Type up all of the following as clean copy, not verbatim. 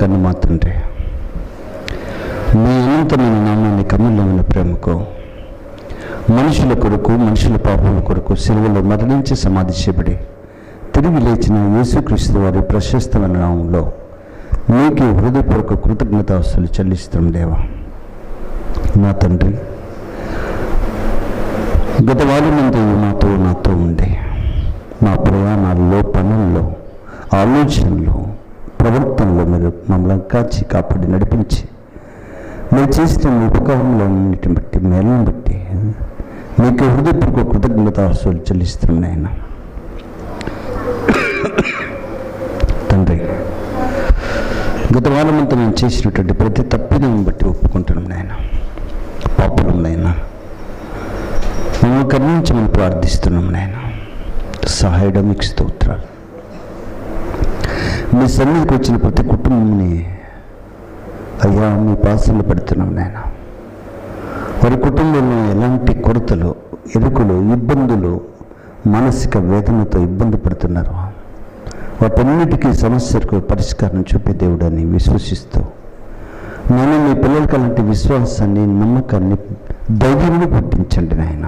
కన్ను మా తండ్రి, మీ అనంతమైన నామాన్ని కమ్ములమైన ప్రేమకు మనుషుల కొరకు, మనుషుల పాపముల కొరకు సిలువలో మరణించి సమాధి చేయబడి తిరిగి లేచిన యేసుక్రీస్తు వారి ప్రశస్తమైన నామంలో మీకు హృదయపూర్వక కృతజ్ఞతాస్తులు చెల్లిస్తున్నాం దేవా. నా తండ్రి, గత వారమంతా నాతో ఉండి మా ప్రయాణాల్లో, పనుల్లో, ఆలోచనలో, ప్రవర్తనలో మీరు మమ్మల్ని కాచి కాపాడి నడిపించి మీరు చేసిన మీ ఉపకారములన్నిటిని బట్టి, మేలను బట్టి మీకు హృదయపూర్వక కృతజ్ఞతాస్తులు చెల్లిస్తున్నాం నాయన. తండ్రి, గత వారమంతా మేము చేసినటువంటి ప్రతి తప్పిదాన్ని బట్టి ఒప్పుకుంటున్నాం నాయన. పాపలం నాయన, మమ్మల్ని కరుణించమని ప్రార్థిస్తున్నాం నాయన. సహాయడం మీకు స్తోత్రాలు. మీ సన్నిధికి వచ్చిన ప్రతి కుటుంబాన్ని అయ్యా మీ పాసలు పెడుతున్నాం నాయన. వారి కుటుంబంలో ఎలాంటి కొరతలు, ఎరుకులు, ఇబ్బందులు, మానసిక వేదనతో ఇబ్బంది పడుతున్నారు, వాటన్నిటికీ సమస్యలకు పరిష్కారం చూపే దేవుడని విశ్వసిస్తూ నేను మీ పిల్లలకి అలాంటి విశ్వాసాన్ని, నమ్మకాన్ని, ధైర్యాన్ని పుట్టించండి నాయన.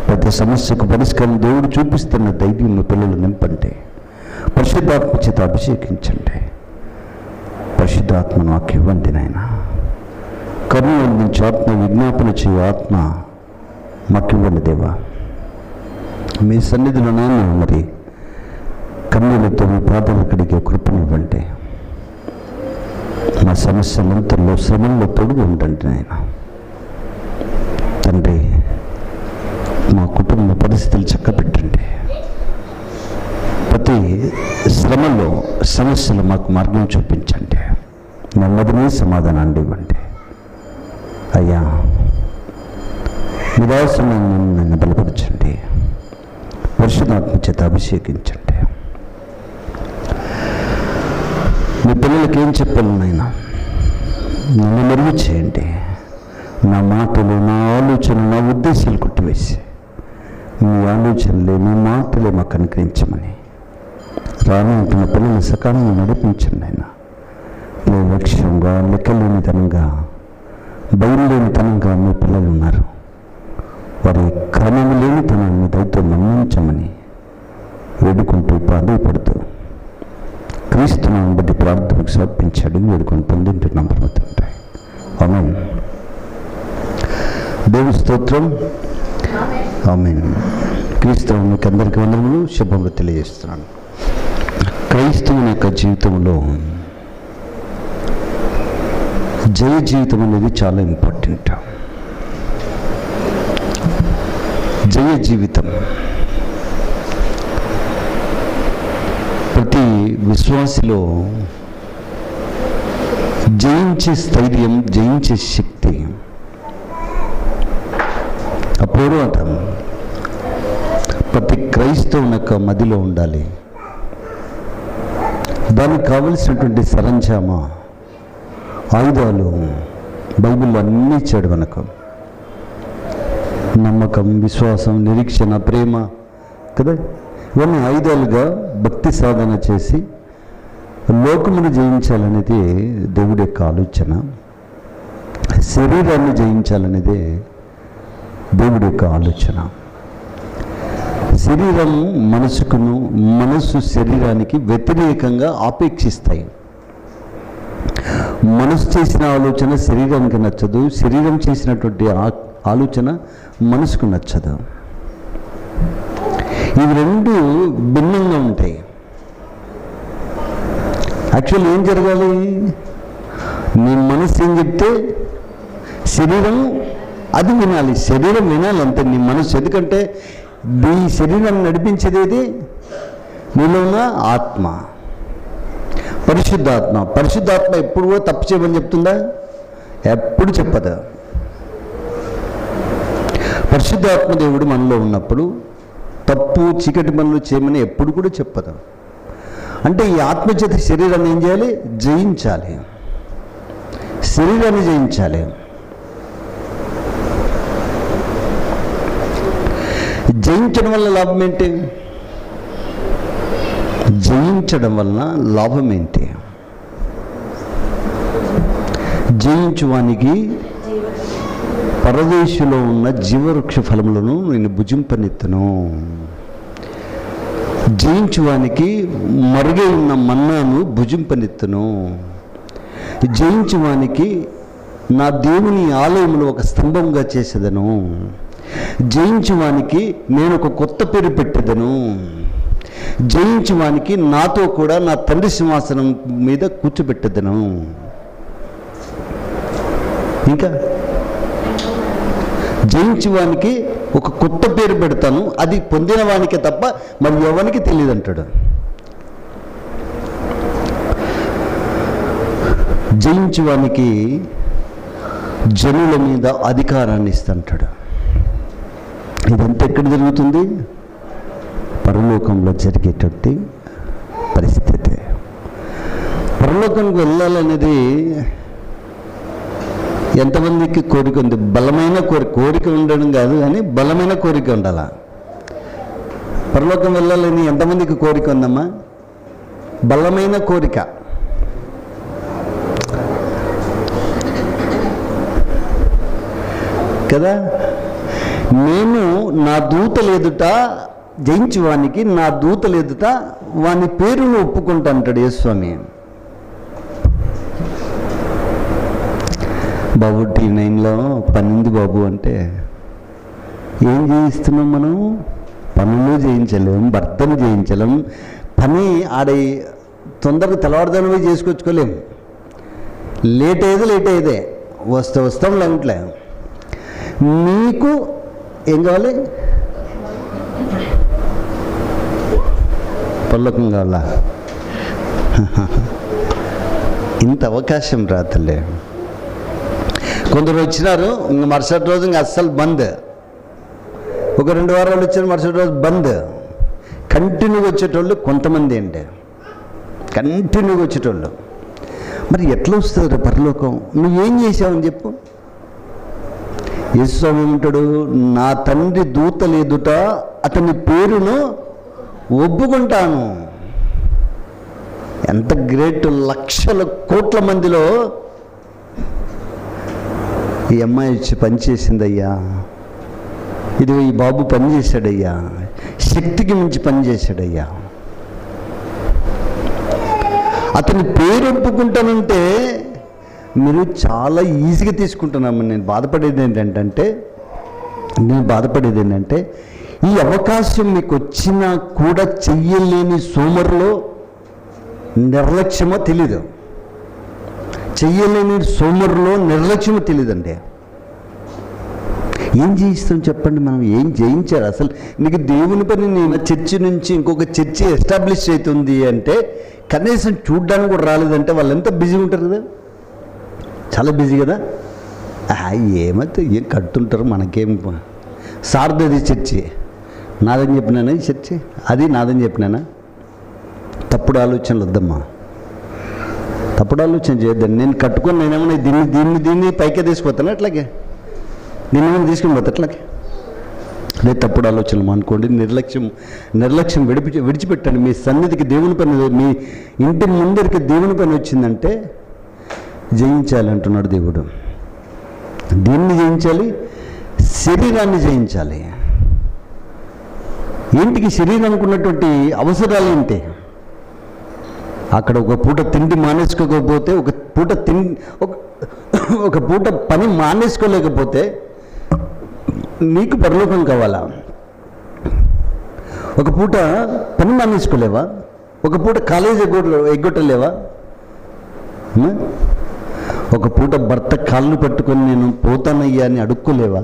ప్రతి సమస్యకు పరిష్కారం దేవుడు చూపిస్తున్న ధైర్యం మీ పిల్లలు నింపండి. పరిశుద్ధాత్మ చేత అభిషేకించండి. పరిశుద్ధాత్మను మాకు ఇవ్వండి నాయన. కరుణ అందించే ఆత్మ, విజ్ఞాపన చేయు ఆత్మ మాకు ఇవ్వండి దేవా. మీ సన్నిధిలో నాన్న మరి కన్నులతో మీ పాదాలు కడిగే కృపనివ్వండి. మా సమస్యలంతలో, శ్రమంలో తొడుగు ఉండండి నాయన. తండ్రి, మా కుటుంబ పరిస్థితులు చక్కబెట్టండి. ప్రతి శ్రమలో, సమస్యలు మాకు మార్గం చూపించండి. నెమ్మదిని సమాధానాన్ని ఇవ్వండి అయ్యా. నివాసమైన నన్ను బలపరచండి. పరిశుద్ధాత్మ చేత అభిషేకించండి. మీ పిల్లలకి ఏం చెప్పాలనైనా నన్ను మెరుగు చేయండి. నా మాటలు, నా ఆలోచన, నా ఉద్దేశాలు కొట్టివేసి మీ ఆలోచనలే, మీ మాటలే మాకు అనుగ్రహించమని రానుంటున్న పిల్లల్ని సకాలంలో నడిపించండి ఆయన. నిర్లక్ష్యంగా, లెక్కలేనితనంగా, బయలులేనితనంగా మీ పిల్లలు ఉన్నారు. వారి క్రమము లేనితనాన్ని దయతో మన్నించమని వేడుకుంటూ, ప్రాధాయపడుతూ క్రీస్తునామమును బట్టి ప్రార్థనకు సమర్పించాడు వేడుకొని పొందింటున్నాం తండ్రి. ఆమేన్. దేవుని స్తోత్రం. ఆమేన్. క్రీస్తు మీకు అందరికీ వందనములు, శుభములు తెలియజేస్తున్నాను. క్రైస్తవుని యొక్క జీవితంలో జయ జీవితం అనేది చాలా ఇంపార్టెంట్. జయ జీవితం ప్రతి విశ్వాసిలో జయించే స్థైర్యం, జయించే శక్తి, అపూర్వతం ప్రతి క్రైస్తవుని యొక్క మదిలో ఉండాలి. దానికి కావలసినటువంటి సరంజామా, ఆయుధాలు బైబిల్లో అన్నీ ఇచ్చాడు మనకు. నమ్మకం, విశ్వాసం, నిరీక్షణ, ప్రేమ కదా, ఇవన్నీ ఆయుధాలుగా భక్తి సాధన చేసి లోకమును జయించాలనేది దేవుడి యొక్క ఆలోచన. శరీరాన్ని జయించాలనేదే దేవుడి యొక్క ఆలోచన. శరీరం మనసుకును, మనసు శరీరానికి వ్యతిరేకంగా ఆపేక్షిస్తాయి. మనసు చేసిన ఆలోచన శరీరానికి నచ్చదు, శరీరం చేసినటువంటి ఆలోచన మనసుకు నచ్చదు. ఇవి రెండు భిన్నంగా ఉంటాయి. యాక్చువల్ ఏం జరగాలి? నీ మనసు ఏం చెప్తే శరీరం అది వినాలి. శరీరం వినాలి అంతే, నీ మనసు. ఎందుకంటే నీ శరీరాన్ని నడిపించేది ఏది? నీలో ఉన్న ఆత్మ, పరిశుద్ధాత్మ. పరిశుద్ధాత్మ ఎప్పుడు కూడా తప్పు చేయమని చెప్తుందా? ఎప్పుడు చెప్పదు. పరిశుద్ధాత్మ దేవుడు మనలో ఉన్నప్పుడు తప్పు, చీకటి పనులు చేయమని ఎప్పుడు కూడా చెప్పదు. అంటే ఈ ఆత్మచేత శరీరాన్ని ఏం చేయాలి? జయించాలి. శరీరాన్ని జయించాలి. జయించడం వల్ల లాభం ఏంటి? జయించడం వలన లాభం ఏంటి? జయించువానికి పరదేశంలో ఉన్న జీవవృక్ష ఫలములను నేను భుజింపనెత్తును. జయించువానికి మరుగై ఉన్న మన్నాను భుజింపనెత్తును. జయించువానికి నా దేవుని ఆలయంలో ఒక స్తంభంగా చేసేదను. జయించువానికి నేను ఒక కొత్త పేరు పెట్టేదను. జయించువానికి నాతో కూడా నా తండ్రి సింహాసనం మీద కూర్చోబెట్టేదను. ఇంకా జయించువానికి ఒక కొత్త పేరు పెడతాను, అది పొందిన వానికే తప్ప మరి ఎవరికి తెలియదు అంటాడు. జయించువానికి జనుల మీద అధికారాన్ని ఇస్తుంటాడు. ఇదంతా ఎక్కడ జరుగుతుంది? పరలోకంలో జరిగేటువంటి పరిస్థితి. పరలోకానికి వెళ్ళాలనేది ఎంతమందికి కోరిక ఉంది? బలమైన కోరిక ఉండడం కాదు, కానీ బలమైన కోరిక ఉండాలా. పరలోకం వెళ్ళాలని ఎంతమందికి కోరిక ఉందమ్మా? బలమైన కోరిక. కదా, నేను నా దూతలు ఎదుట జయించువానికి నా దూతలు ఎదుట వాని పేరును ఒప్పుకుంటా అంటాడు యేసుస్వామి. బాబు T9లో పని ఉంది బాబు అంటే ఏం చేయిస్తున్నాం మనం? పనులు చేయించలేం, భర్తను చేయించలేం, పని తొందరగా తెల్లవారుదానమే చేసుకొచ్చుకోలేం. లేట్ అయ్యేదే వస్తాం లేంట్లే. నీకు ఏం కావాలి? పరలోకం కావాలా? ఇంత అవకాశం రాతలే. కొందరు వచ్చినారు, ఇంక మరుసటి రోజు ఇంక అస్సలు బంద్. ఒక 2 వారాలు వచ్చారు, మరుసటి రోజు బంద్. కంటిన్యూగా వచ్చేటోళ్ళు కొంతమంది అంటే కంటిన్యూగా వచ్చేటోళ్ళు. మరి ఎట్లా వస్తుంది పరలోకం? నువ్వేం చేసావని చెప్పు. యేసుస్వామి ఏమంటాడు? నా తండ్రి దూతలు ఎదుట అతని పేరును ఒప్పుకుంటాను. ఎంత గ్రేట్! లక్షల కోట్ల మందిలో ఈ అమ్మాయి వచ్చి పనిచేసిందయ్యా, ఇది ఈ బాబు పనిచేశాడయ్యా, శక్తికి మించి పనిచేశాడయ్యా, అతని పేరు ఒప్పుకుంటానంటే మీరు చాలా ఈజీగా తీసుకుంటున్నాము. నేను బాధపడేది ఏంటంటే ఈ అవకాశం మీకు వచ్చినా కూడా చెయ్యలేని సోమరులో నిర్లక్ష్యమో తెలీదు. చెయ్యలేని సోమరులో నిర్లక్ష్యమో తెలీదండి. ఏం చేయిస్తాం చెప్పండి? మనం ఏం చేయించారు అసలు? నీకు దేవుని పని నేను చర్చి నుంచి ఇంకొక చర్చి ఎస్టాబ్లిష్ అవుతుంది అంటే కనీసం చూడ్డానికి కూడా రాలేదంటే వాళ్ళు ఎంత బిజీగా ఉంటారు కదా, చాలా బిజీ కదా. ఏమైతే ఏం కడుతుంటారు, మనకేం. సార్దది చర్చి నాదని చెప్పినానా? ఈ చర్చి అది నాదని చెప్పినానా? తప్పుడు ఆలోచనలు వద్దమ్మా, తప్పుడు ఆలోచన చేయొద్దండి. నేను కట్టుకొని నేనేమన్నా దీన్ని పైకే తీసుకుపోతాను, అట్లాగే నేనేమైనా తీసుకుని పోతా అట్లాగే. అదే తప్పుడు ఆలోచనలు అనుకోండి. నిర్లక్ష్యం విడిచిపెట్టండి. మీ సన్నిధికి దేవుని పని, మీ ఇంటి ముందరికి దేవుని పని వచ్చిందంటే జయించాలి అంటున్నాడు దేవుడు. దీన్ని జయించాలి, శరీరాన్ని జయించాలి. ఇంటికి శరీరానికి ఉన్నటువంటి అవసరాలు ఏంటి? అక్కడ ఒక పూట తిండి మానేసుకోకపోతే, ఒక పూట పని మానేసుకోలేకపోతే నీకు పరలోకం కావాలా? ఒక పూట పని మానేసుకోలేవా? ఒక పూట కాలేజీ ఎగ్గొట్టలేవా? ఒక పూట భర్త కాళ్ళు పట్టుకొని నేను పోతానయ్యా అని అడుక్కోలేవా?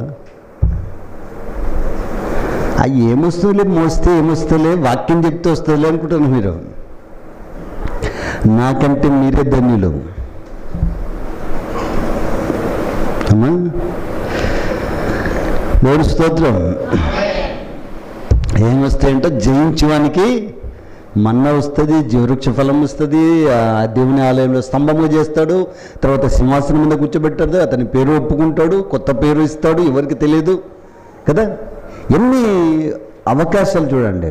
అవి ఏమొస్తుందిలే, మోస్తే ఏమొస్తలే, వాక్యం చెప్తే వస్తుందిలే అనుకుంటాను మీరు. నాకంటే మీరే ధన్యులు అమ్మా. దేవుని స్తోత్రం. ఏమొస్తాయంటే జయించడానికి మన్నా వస్తుంది, జీవవృక్ష ఫలం వస్తుంది, దేవుని ఆలయంలో స్తంభంగా చేస్తాడు, తర్వాత సింహాసనం మీద కూర్చోబెట్టాడు, అతని పేరు ఒప్పుకుంటాడు, కొత్త పేరు ఇస్తాడు, ఎవరికి తెలియదు కదా. ఎన్ని అవకాశాలు చూడండి.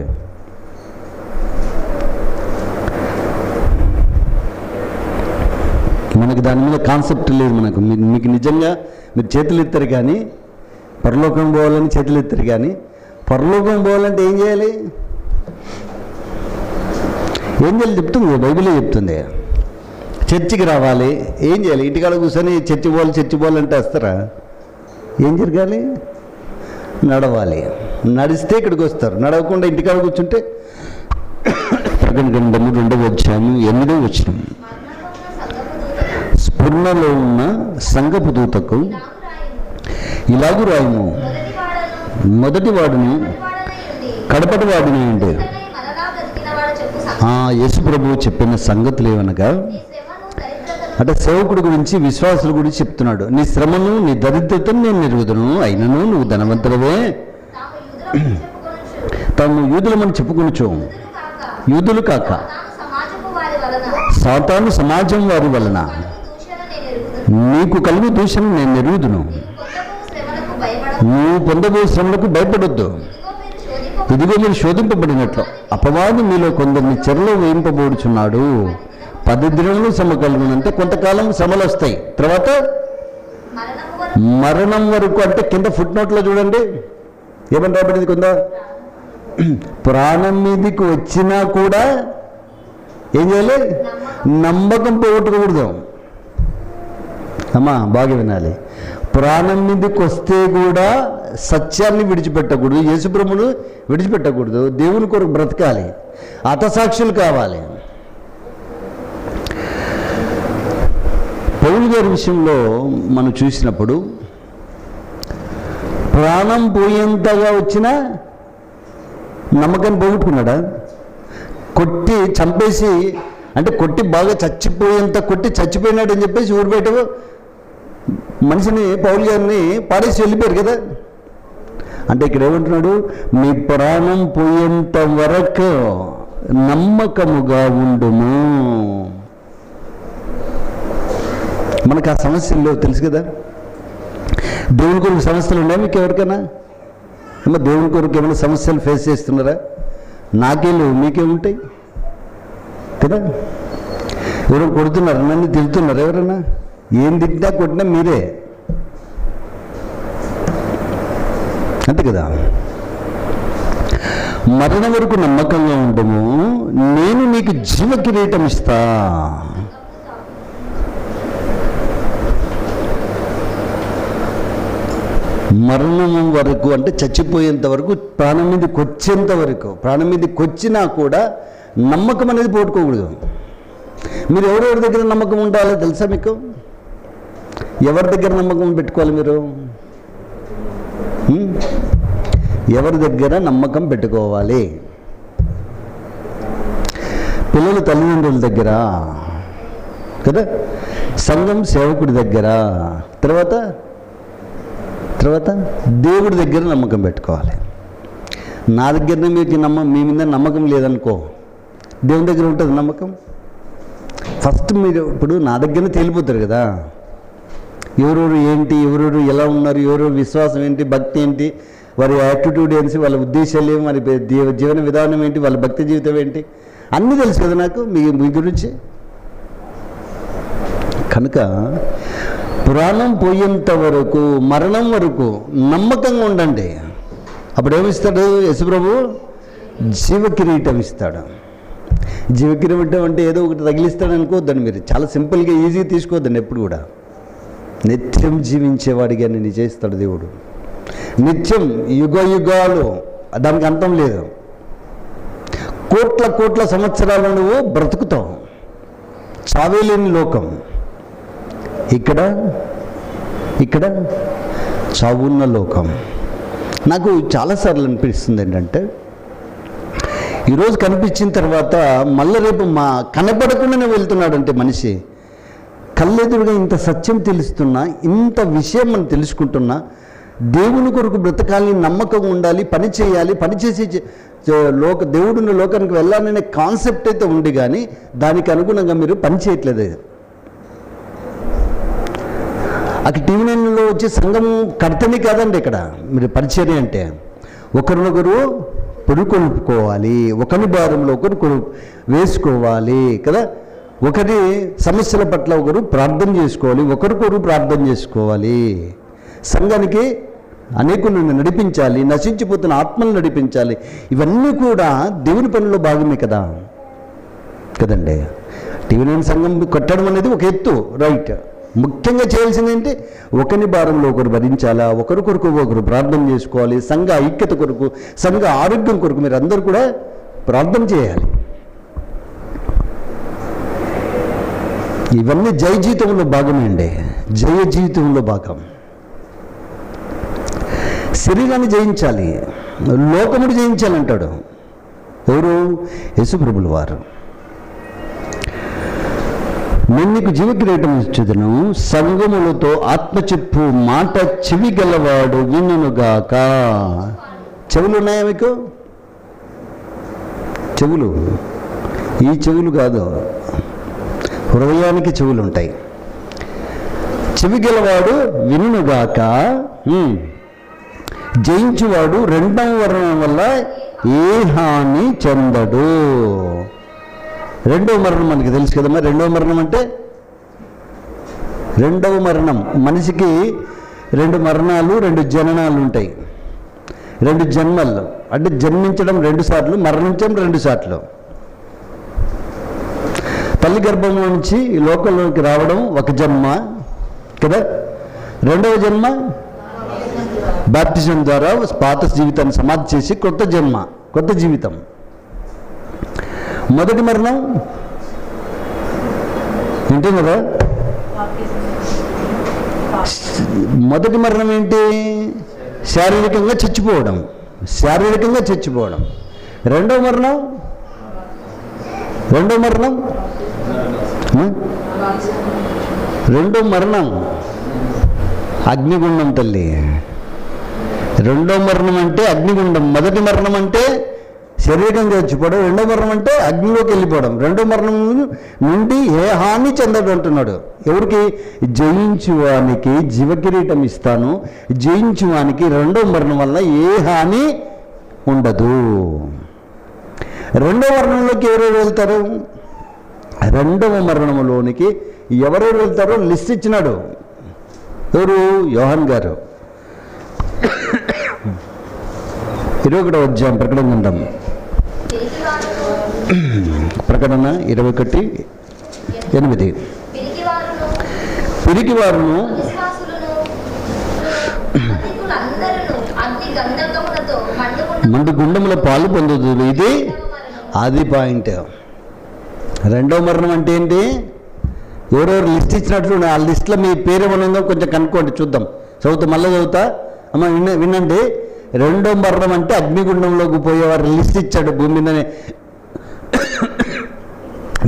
మనకి దాని మీద కాన్సెప్ట్ లేదు. మీకు నిజంగా మీరు చేతులు ఎత్తారు కానీ పరలోకం పోవాలని చేతులు ఎత్తారు కానీ పరలోకం పోవాలంటే ఏం చేయాలి? ఏం చేయాలి చెప్తుంది, బైబిలే చెప్తుంది. చర్చికి రావాలి, ఏం చేయాలి? ఇంటికాడ కూర్చొని చర్చి పోవాలంటే వస్తారా? ఏం జరగాలి? నడవాలి. నడిస్తే ఇక్కడికి వస్తారు. నడవకుండా ఇంటికాడ కూర్చుంటే 2వ అధ్యాయం 8వ వచనం, స్ఫురణలో ఉన్న సంఘపు దూతకు ఇలాగు రాయము, మొదటి వాడును కడపటి వాడిని ఉండే. యేసు ప్రభువు చెప్పిన సంగతులు ఏమనగా, అంటే సేవకుడి గురించి విశ్వాసుల గురించి చెప్తున్నాడు. నీ శ్రమను నీ దరిద్రతను నేను నెరుగుదును, అయినను నువ్వు ధనవంతులవే. తాము యూదులమని చెప్పుకొనుచు, యూదులు కాక సాతాను సమాజం వారి వలన నీకు కలుగు దూషణ నేను నెరుగుదును. నువ్వు పొందబో శ్రమలకు భయపడొద్దు. ఇదిగో మీరు శోధింపబడినట్లు అపవాది మీలో కొందరిని చెరలో వేయింపబోడుచున్నాడు. 10 దినములు శ్రమ కలుగునంటే కొంతకాలం శ్రమలు వస్తాయి, తర్వాత మరణం వరకు. అంటే కింద ఫుట్ నోట్లో చూడండి ఏమని రాబడింది, కొంత ప్రాణం మీదకి వచ్చినా కూడా ఏం చేయాలి? నమ్మకం పోగొట్టకూడదు. అమ్మా బాగా వినాలి. ప్రాణం మీదకి వస్తే కూడా సత్యాన్ని విడిచిపెట్టకూడదు, యేసుప్రభును విడిచిపెట్టకూడదు. దేవుని కొరకు బ్రతకాలి, హతసాక్షులు కావాలి. పౌలు గారి విషయంలో మనం చూసినప్పుడు ప్రాణం పోయేంతగా వచ్చినా నమ్మకాన్ని పోగొట్టుకున్నాడా? కొట్టి చంపేసి, అంటే కొట్టి బాగా చచ్చిపోయేంత కొట్టి చచ్చిపోయినాడు అని చెప్పేసి ఊరు బయట మనిషిని పౌలు గారిని పాడేసి వెళ్ళిపోయారు కదా. అంటే ఇక్కడ ఏమంటున్నాడు? మీ ప్రాణం పోయేంత వరకు నమ్మకముగా ఉండుము. మనకు ఆ సమస్యలు తెలుసు కదా. దేవుని కొరకు సమస్యలు ఉన్నాయా మీకు ఎవరికైనా? ఏమో దేవుని కొరకు ఏమైనా సమస్యలు ఫేస్ చేస్తున్నారా? నాకే లేవు, మీకే ఉంటాయి కదా. ఎవరు కొడుతున్నారు, నన్ను తిడుతున్నారు ఎవరైనా? ఏం తిట్టినా కొట్టినా మీరే, అంతే కదా. మరణం వరకు నమ్మకంగా ఉండము, నేను నీకు జీవ కిరీటం ఇస్తా. మరణం వరకు అంటే చచ్చిపోయేంత వరకు, ప్రాణం మీదకి వచ్చేంత వరకు. ప్రాణం మీదకి వచ్చినా కూడా నమ్మకం అనేది పోగొట్టుకోకూడదు. మీరు ఎవరెవరి దగ్గర నమ్మకం ఉండాలో తెలుసా మీకు? ఎవరి దగ్గర నమ్మకం పెట్టుకోవాలి మీరు? ఎవరి దగ్గర నమ్మకం పెట్టుకోవాలి? పిల్లలు తల్లిదండ్రుల దగ్గర కదా, సంఘం సేవకుడి దగ్గర, తర్వాత దేవుడి దగ్గర నమ్మకం పెట్టుకోవాలి. నా దగ్గరనే మీకు మీ మీద నమ్మకం లేదనుకో, దేవుని దగ్గర ఉంటుంది నమ్మకం. ఫస్ట్ మీరు ఇప్పుడు నా దగ్గరనే తేలిపోతారు కదా, ఎవరెవరు ఏంటి, ఎవరెవరు ఎలా ఉన్నారు, ఎవరెవరు విశ్వాసం ఏంటి, భక్తి ఏంటి, వారి యాటిట్యూడ్ ఏంటి, వాళ్ళ ఉద్దేశాలు ఏమి, వారి జీవన విధానం ఏంటి, వాళ్ళ భక్తి జీవితం ఏంటి, అన్నీ తెలుసు కదా నాకు మీ గురించి. కనుక ప్రాణం పోయేంత వరకు, మరణం వరకు నమ్మకంగా ఉండండి. అప్పుడు ఏమిస్తాడు యేసుప్రభు? జీవ కిరీటం ఇస్తాడు. జీవ కిరీటం అంటే ఏదో ఒకటి తగిలిస్తాడు అనుకోవద్దండి మీరు. చాలా సింపుల్గా ఈజీగా తీసుకోవద్దండి. ఎప్పుడు కూడా నిత్యం జీవించేవాడిగా నేను చేస్తాడు దేవుడు. నిత్యం, యుగ యుగాలు, దానికి అంతం లేదు. కోట్ల సంవత్సరాలు నువ్వు బ్రతుకుతావు. చావేలేని లోకం. ఇక్కడ చావున్న లోకం. నాకు చాలాసార్లు అనిపిస్తుంది ఏంటంటే, ఈరోజు కనిపించిన తర్వాత మళ్ళీ రేపు కనపడకుండానే వెళ్తున్నాడంటే మనిషి. కళ్ళెదురుగా ఇంత సత్యం తెలుస్తున్నా, ఇంత విషయం మనం తెలుసుకుంటున్నా, దేవుని కొరకు బ్రతకాలి, నమ్మకం ఉండాలి, పని చేయాలి, పని చేసి దేవుడిని లోకానికి వెళ్ళాలనే కాన్సెప్ట్ అయితే ఉంది, కానీ దానికి అనుగుణంగా మీరు పని చేయట్లేదు. అక్కడ టీవీ9లో వచ్చే సంఘం కర్తని కాదండి. ఇక్కడ మీరు పరిచర్య అంటే ఒకరినొకరు పురుకొల్పుకోవాలి, ఒకరి భారంలో ఒకరు వేసుకోవాలి కదా. ఒకరి సమస్యల పట్ల ఒకరు ప్రార్థన చేసుకోవాలి, ఒకరికొకరు ప్రార్థన చేసుకోవాలి. సంఘానికి అనేకులను నడిపించాలి, నశించిపోతున్న ఆత్మలను నడిపించాలి. ఇవన్నీ కూడా దేవుని పనిలో భాగమే కదండి. టీవీ సంఘం కట్టడం అనేది ఒక ఎత్తు, రైట్. ముఖ్యంగా చేయాల్సింది ఏంటి? ఒకరి భారంలో ఒకరు భరించాలా, ఒకరికొరకు ఒకరు ప్రార్థన చేసుకోవాలి. సంఘ ఐక్యత కొరకు, సంఘ ఆరోగ్యం కొరకు మీరు అందరూ కూడా ప్రార్థన చేయాలి. ఇవన్నీ జయ జీవితంలో భాగమే అండి, జయ జీవితంలో భాగం. శరీరాన్ని జయించాలి, లోకముడు జయించాలంటాడు ఎవరు? యేసుప్రభుల వారు. నేను నీకు జీవకిరీటం ఇచ్చుదును, సంగములతో ఆత్మ చెప్పు మాట చెవి గలవాడు వినుగాక. చెవులు ఉన్నాయా మీకు? చెవులు, ఈ చెవులు కాదు, హృదయానికి చెవులు ఉంటాయి. చెవి గలవాడు వినుగాక. జయించువాడు రెండవ మరణం వల్ల ఏ హాని చెందడు. రెండవ మరణం మనకి తెలుసు కదమ్మా. రెండవ మరణం అంటే, రెండవ మరణం మనిషికి 2 మరణాలు 2 జననాలు ఉంటాయి. 2 జన్మలు అంటే జన్మించడం 2 సార్లు, మరణించడం 2 సార్లు. తల్లి గర్భంలో నుంచి ఈ లోకంలోకి రావడం ఒక జన్మ కదా. రెండవ జన్మ బాప్టిజం ద్వారా పాత జీవితాన్ని సమాధి చేసి కొత్త జన్మ, కొత్త జీవితం. మొదటి మరణం వింటున్నారా? మొదటి మరణం ఏంటి? శారీరకంగా చచ్చిపోవడం, శారీరకంగా చచ్చిపోవడం. రెండవ మరణం అగ్నిగుండం తల్లి. రెండవ మరణం అంటే అగ్నిగుండం. మొదటి మరణం అంటే శరీరంగా చచ్చిపోవడం, రెండో మరణం అంటే అగ్నిలోకి వెళ్ళిపోవడం. రెండో మరణం నుండి ఏ హాని చెందడు అంటున్నాడు. ఎవరికి? జయించువానికి జీవకిరీటం ఇస్తాను, జయించువానికి రెండో మరణం వల్ల ఏ హాని ఉండదు. రెండవ మరణంలోకి ఎవరెవరు వెళ్తారు? రెండవ మరణంలోనికి ఎవరెవరు వెళ్తారో లిస్ట్ ఇచ్చినాడు. ఎవరు? యోహాన్ గారు. 21వ అధ్యాయం ప్రకటన గ్రంథం, ప్రకటన 21:8. పిరికివారును మండు గుండముల పాలు పొందుతుంది. ఇది అది పాయింట్. రెండవ మరణం అంటే ఏంటి? ఎవరెవరు లిస్ట్ ఇచ్చినట్లు ఆ లిస్ట్లో మీ పేరేమన్నా కొంచెం కనుక్కోండి, చూద్దాం. మళ్ళీ చదువుతా అమ్మ, వినండి. రెండో మరణం అంటే అగ్నిగుండంలోకి పోయేవారు లిస్ట్ ఇచ్చాడు భూమి మీదనే.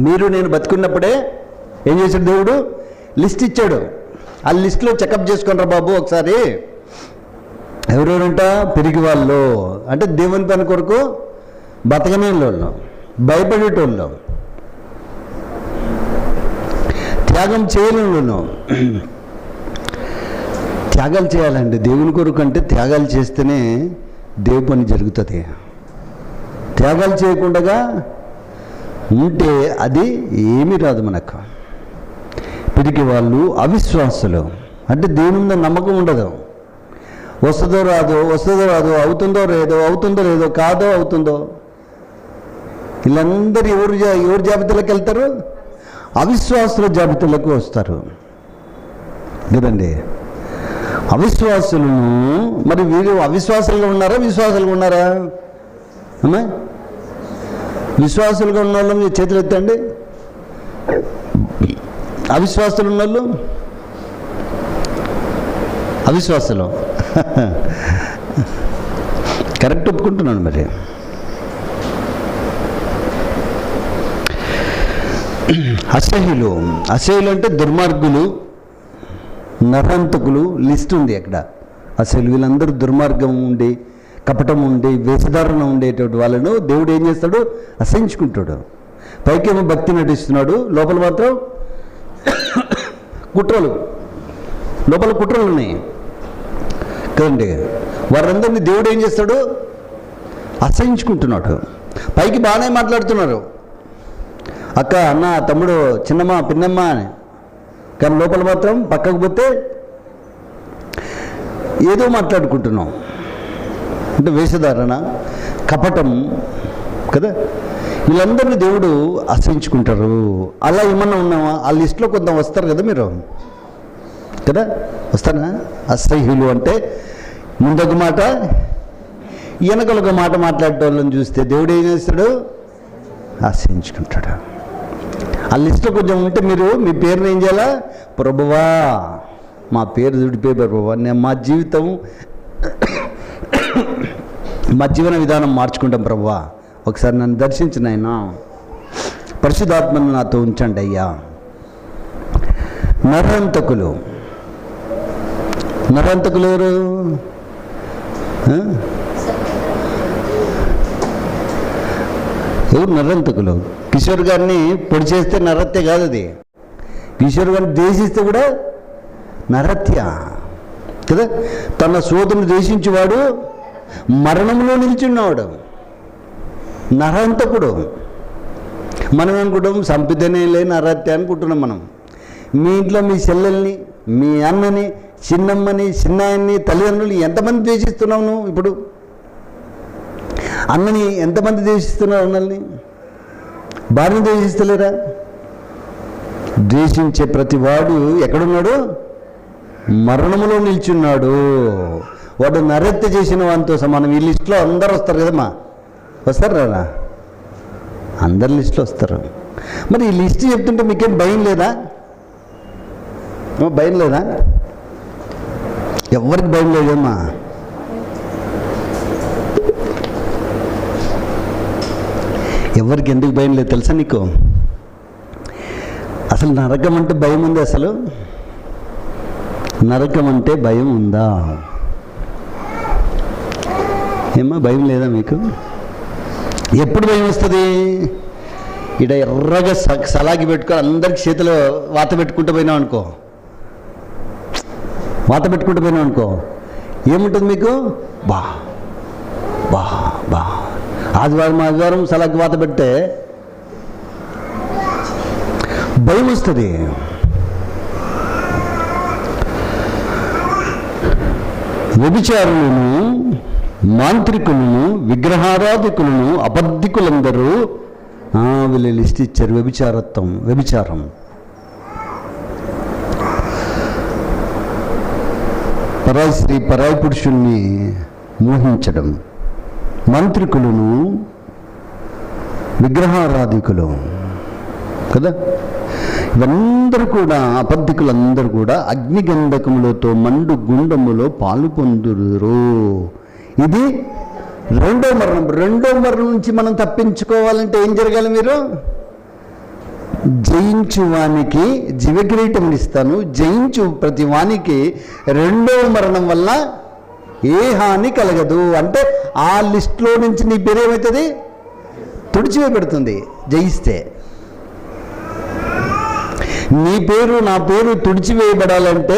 మీరు నేను బతుకున్నప్పుడే ఏం చేశాడు దేవుడు? లిస్ట్ ఇచ్చాడు. ఆ లిస్టులో చెకప్ చేసుకున్నారా బాబు ఒకసారి. ఎవరెవరంట? పిరిగి వాళ్ళు అంటే దేవుని పని కొరకు బతకనే వాళ్ళు, భయపడేటోళ్ళు, త్యాగం చేయలేను. త్యాగాలు చేయాలండి దేవుని కొరకు. అంటే త్యాగాలు చేస్తేనే దేవు పని జరుగుతుంది. త్యాగాలు చేయకుండా ఉంటే అది ఏమీ రాదు మనకు. పిరికి వాళ్ళు అవిశ్వాసులు అంటే దేవుని మీద నమ్మకం ఉండదు. వస్తుందో రాదో, అవుతుందో లేదో, కాదో అవుతుందో. వీళ్ళందరూ ఎవరు జాబితాలోకి వెళ్తారు? అవిశ్వాసుల జాబితాలోకి వస్తారు కదండి. అవిశ్వాసులను మరి వీరు అవిశ్వాసాలుగా ఉన్నారా, విశ్వాసాలుగా ఉన్నారా? అమ్మా, విశ్వాసులుగా ఉన్న వాళ్ళు మీరు చేతులు ఎత్తండి. అవిశ్వాసులు ఉన్న వాళ్ళు, అవిశ్వాసులు కరెక్ట్ ఒప్పుకుంటున్నాను. మరి అసహ్యులు అంటే దుర్మార్గులు, నరహంతకులు లిస్ట్ ఉంది అక్కడ. అసలు వీళ్ళందరూ దుర్మార్గం ఉండి, కపటం ఉండి, వేషధారణ ఉండేటువంటి వాళ్ళను దేవుడు ఏం చేస్తాడు? అసహించుకుంటాడు. పైకేమో భక్తి నటిస్తున్నాడు, లోపల మాత్రం కుట్రలు, లోపల కుట్రలు ఉన్నాయి కదండి. వారందరినీ దేవుడు ఏం చేస్తాడు? అసహించుకుంటున్నాడు. పైకి బాగానే మాట్లాడుతున్నారు, అక్క, అన్న, తమ్ముడు, చిన్నమ్మ, పిన్నమ్మ అని. కానీ లోపల మాత్రం పక్కకు పోతే ఏదో మాట్లాడుకుంటున్నాం. అంటే వేషధారణ, కపటం కదా. వీళ్ళందరినీ దేవుడు అసహించుకుంటారు. అలా ఏమన్నా ఉన్నామా? ఆ లిస్టులో కొంత వస్తారు కదా మీరు, కదా, వస్తారా? అసహ్యులు అంటే ముందొక మాట వెనకలొక మాట మాట్లాడే వాళ్ళని చూస్తే దేవుడు ఏం చేస్తాడు? అసహించుకుంటాడు. ఆ లిస్టులో కొంచెం ఉంటే మీరు మీ పేరుని ఏం చేయాలా? ప్రభువా, మా పేరు దుడిపే ప్రభువా, నేను మా జీవితం మా జీవన విధానం మార్చుకుంటాం ప్రభువా, ఒకసారి నన్ను దర్శించిన ఆయన, పరిశుద్ధాత్మను నాతో ఉంచండి అయ్యా. నరహంతకులు ఎవరు? ఎవరు నరహంతకులు? కిషోర్ గారిని పొడి చేస్తే నరహత్య కాదు అది. కిషోర్ గారిని ద్వేషిస్తే కూడా నరహత్య కదా. తన సోదరుని ద్వేషించేవాడు మరణంలో నిలిచున్నవాడు నరహంతకుడు. మనం అనుకుంటాం సంపితేనే లేని నరహత్య అనుకుంటున్నాం మనం. మీ ఇంట్లో మీ చెల్లెల్ని, మీ అన్నని, చిన్నమ్మని, చిన్నాయన్ని, తల్లిదండ్రులు ఎంతమంది ద్వేషిస్తున్నావు నువ్వు? ఇప్పుడు అన్నని ఎంతమంది ద్వేషిస్తున్నారు? అన్నల్ని, భార్యని ద్వేషిస్తలేరా? ద్వేషించే ప్రతి వాడు ఎక్కడున్నాడు? మరణములో నిల్చున్నాడు. వాడు నరహత్య చేసిన వానితో సమానం. ఈ లిస్టులో అందరు వస్తారు కదమ్మా, వస్తారు రా, అందరి లిస్టులో వస్తారు. మరి ఈ లిస్ట్ చెప్తుంటే మీకేం భయం లేదా? భయం లేదా? ఎవరికి భయం లేదమ్మా. ఎవరికి ఎందుకు భయం లేదు తెలుసా నీకు? అసలు నరకం అంటే భయం ఉంది? అసలు నరకం అంటే భయం ఉందా? ఏమా భయం లేదా మీకు? ఎప్పుడు భయం వస్తుంది? ఇడ ఎర్రగా సలాగి పెట్టుకొని అందరికి చేతిలో వాత పెట్టుకుంటూ పోయినాం అనుకో, వాత పెట్టుకుంటూ పోయినాం అనుకో, ఏముంటుంది మీకు? బా బా బా. ఆదివారం సలాగి వాత పెడితే భయం వస్తుంది. వ్యభిచారులను, మాంత్రికులను, విగ్రహారాధికులను, అబద్ధికులందరూ వీళ్ళు లిస్ట్ ఇచ్చారు. వ్యభిచారం, పరాయి స్త్రీ, పరాయి పురుషుల్ని మోహించడం, మంత్రికులను, విగ్రహారాధికులు కదా, ఇవందరూ కూడా, అబద్ధికులందరూ కూడా అగ్నిగంధకములతో మండు గుండములో పాలు పొందురు. ఇది రెండో మరణం. రెండో మరణం నుంచి మనం తప్పించుకోవాలంటే ఏం జరగాలి? మీరు జయించు వానికి జీవకిరీటం ఇస్తాను, జయించు ప్రతి వానికి రెండో మరణం వల్ల ఏ హాని కలగదు. అంటే ఆ లిస్టులో నుంచి నీ పేరు ఏమవుతుంది? తుడిచివేయబడుతుంది. జయిస్తే నీ పేరు, నా పేరు తుడిచివేయబడాలంటే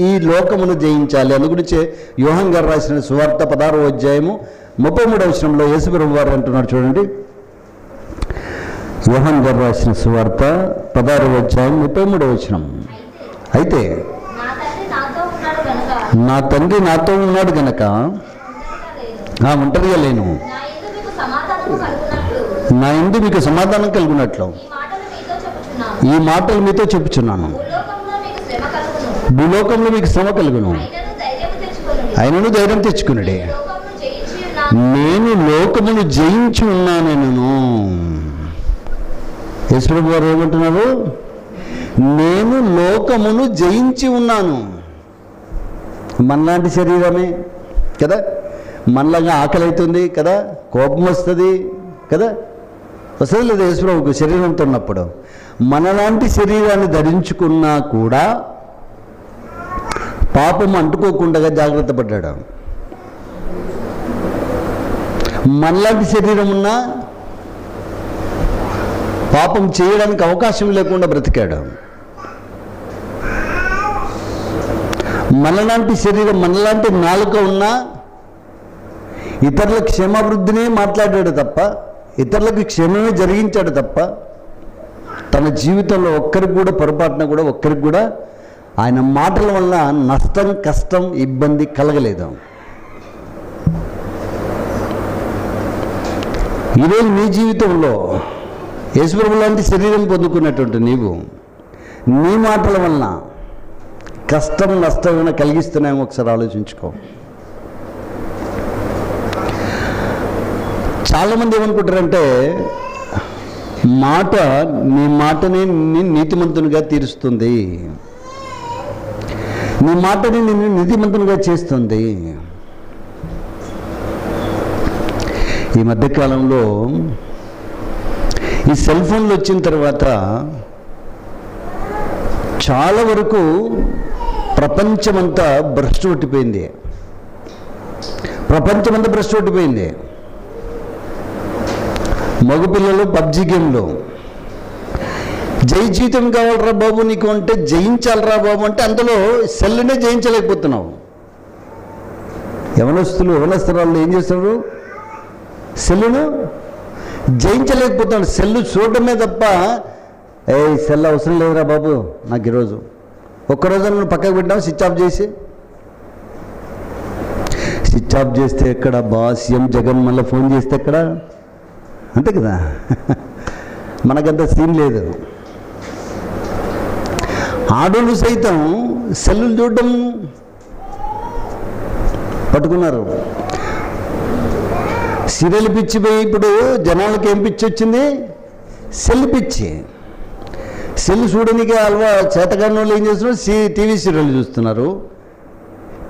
ఈ లోకమును జయించాలి. అందుగురించే యోహాన్ గారు రాసిన సువార్త 16వ అధ్యాయము 33వ వచనంలో యేసుప్రభువు వారు అంటున్నాడు చూడండి. యోహాన్ గారు రాసిన సువార్త 16వ అధ్యాయం 33వ వచనం. అయితే నా తండ్రి నాతో ఉన్నాడు గనక ఒంటరిగా లేను, నా యందు మీకు సమాధానం కలుగునట్లు ఈ మాటలు మీతో చెప్పుచున్నాను. భూలోకంలో మీకు శ్రమ కలుగును, ఆయనను ధైర్యం తెచ్చుకున్నాడే. నేను లోకమును జయించి ఉన్నాను. యేసుప్రభు వారు ఏమంటున్నారు? నేను లోకమును జయించి ఉన్నాను. మనలాంటి శరీరమే కదా, మనలాగా ఆకలి అవుతుంది కదా, కోపం వస్తుంది కదా, వస్తుంది లేదు యేసుప్రభుకు శరీరంతో ఉన్నప్పుడు. మనలాంటి శరీరాన్ని ధరించుకున్నా కూడా పాపం అంటుకోకుండా జాగ్రత్త పడ్డాడు. మనలాంటి శరీరం ఉన్నా పాపం చేయడానికి అవకాశం లేకుండా బ్రతికాడు. మనలాంటి శరీరం, మనలాంటి నాలుక ఉన్నా ఇతరుల క్షేమాభివృద్ధినే మాట్లాడాడు తప్ప, ఇతరులకు క్షేమమే జరిగించాడు తప్ప తన జీవితంలో ఒక్కరికి కూడా పొరపాటున కూడా ఒక్కరికి కూడా ఆయన మాటల వల్ల నష్టం, కష్టం, ఇబ్బంది కలగలేదు. ఈరోజు నీ జీవితంలో యేసుప్రభు లాంటి శరీరం పొందుకున్నటువంటి నీవు నీ మాటల వలన కష్టం, నష్టం ఏమైనా కలిగిస్తున్నామో ఒకసారి ఆలోచించుకో. చాలామంది ఏమనుకుంటారంటే మాట, నీ మాటని నీతిమంతునిగా తీరుస్తుంది, నీ మాటని నిన్ను నీతిమంతునిగా చేస్తుంది. ఈ మధ్యకాలంలో ఈ సెల్ ఫోన్లు వచ్చిన తర్వాత చాలా వరకు ప్రపంచమంతా భ్రష్టు పట్టిపోయింది. ప్రపంచమంతా భ్రష్టు పట్టిపోయింది. మగపిల్లలు పబ్జి గేమ్లో జై జీవితం కావాలరా బాబు నీకు అంటే జయించాలరా బాబు అంటే అందులో సెల్లునే జయించలేకపోతున్నావు. యవనస్తురాళ్ళు ఏం చేస్తున్నారు? సెల్లును జయించలేకపోతున్నాడు. సెల్లు చూడడమే తప్ప సెల్ అవసరం లేదురా బాబు నాకు ఈరోజు, ఒక్కరోజు నువ్వు పక్కకు పెట్టావు స్విచ్ ఆఫ్ చేసి. స్విచ్ ఆఫ్ చేస్తే ఎక్కడ సీఎం జగన్ మళ్ళీ ఫోన్ చేస్తే ఎక్కడ, అంతే కదా. మనకంత సీన్ లేదు. ఆడోళ్ళు సైతం సెల్లులు చూడడం పట్టుకున్నారు. సీరియల్ పిచ్చి పోయి ఇప్పుడు జనాలకు ఏం పిచ్చి వచ్చింది? సెల్ పిచ్చి. సెల్ చూడడానికి చేతగాని వాళ్ళు ఏం చేస్తున్నారు? టీవీ సీరియల్ చూస్తున్నారు.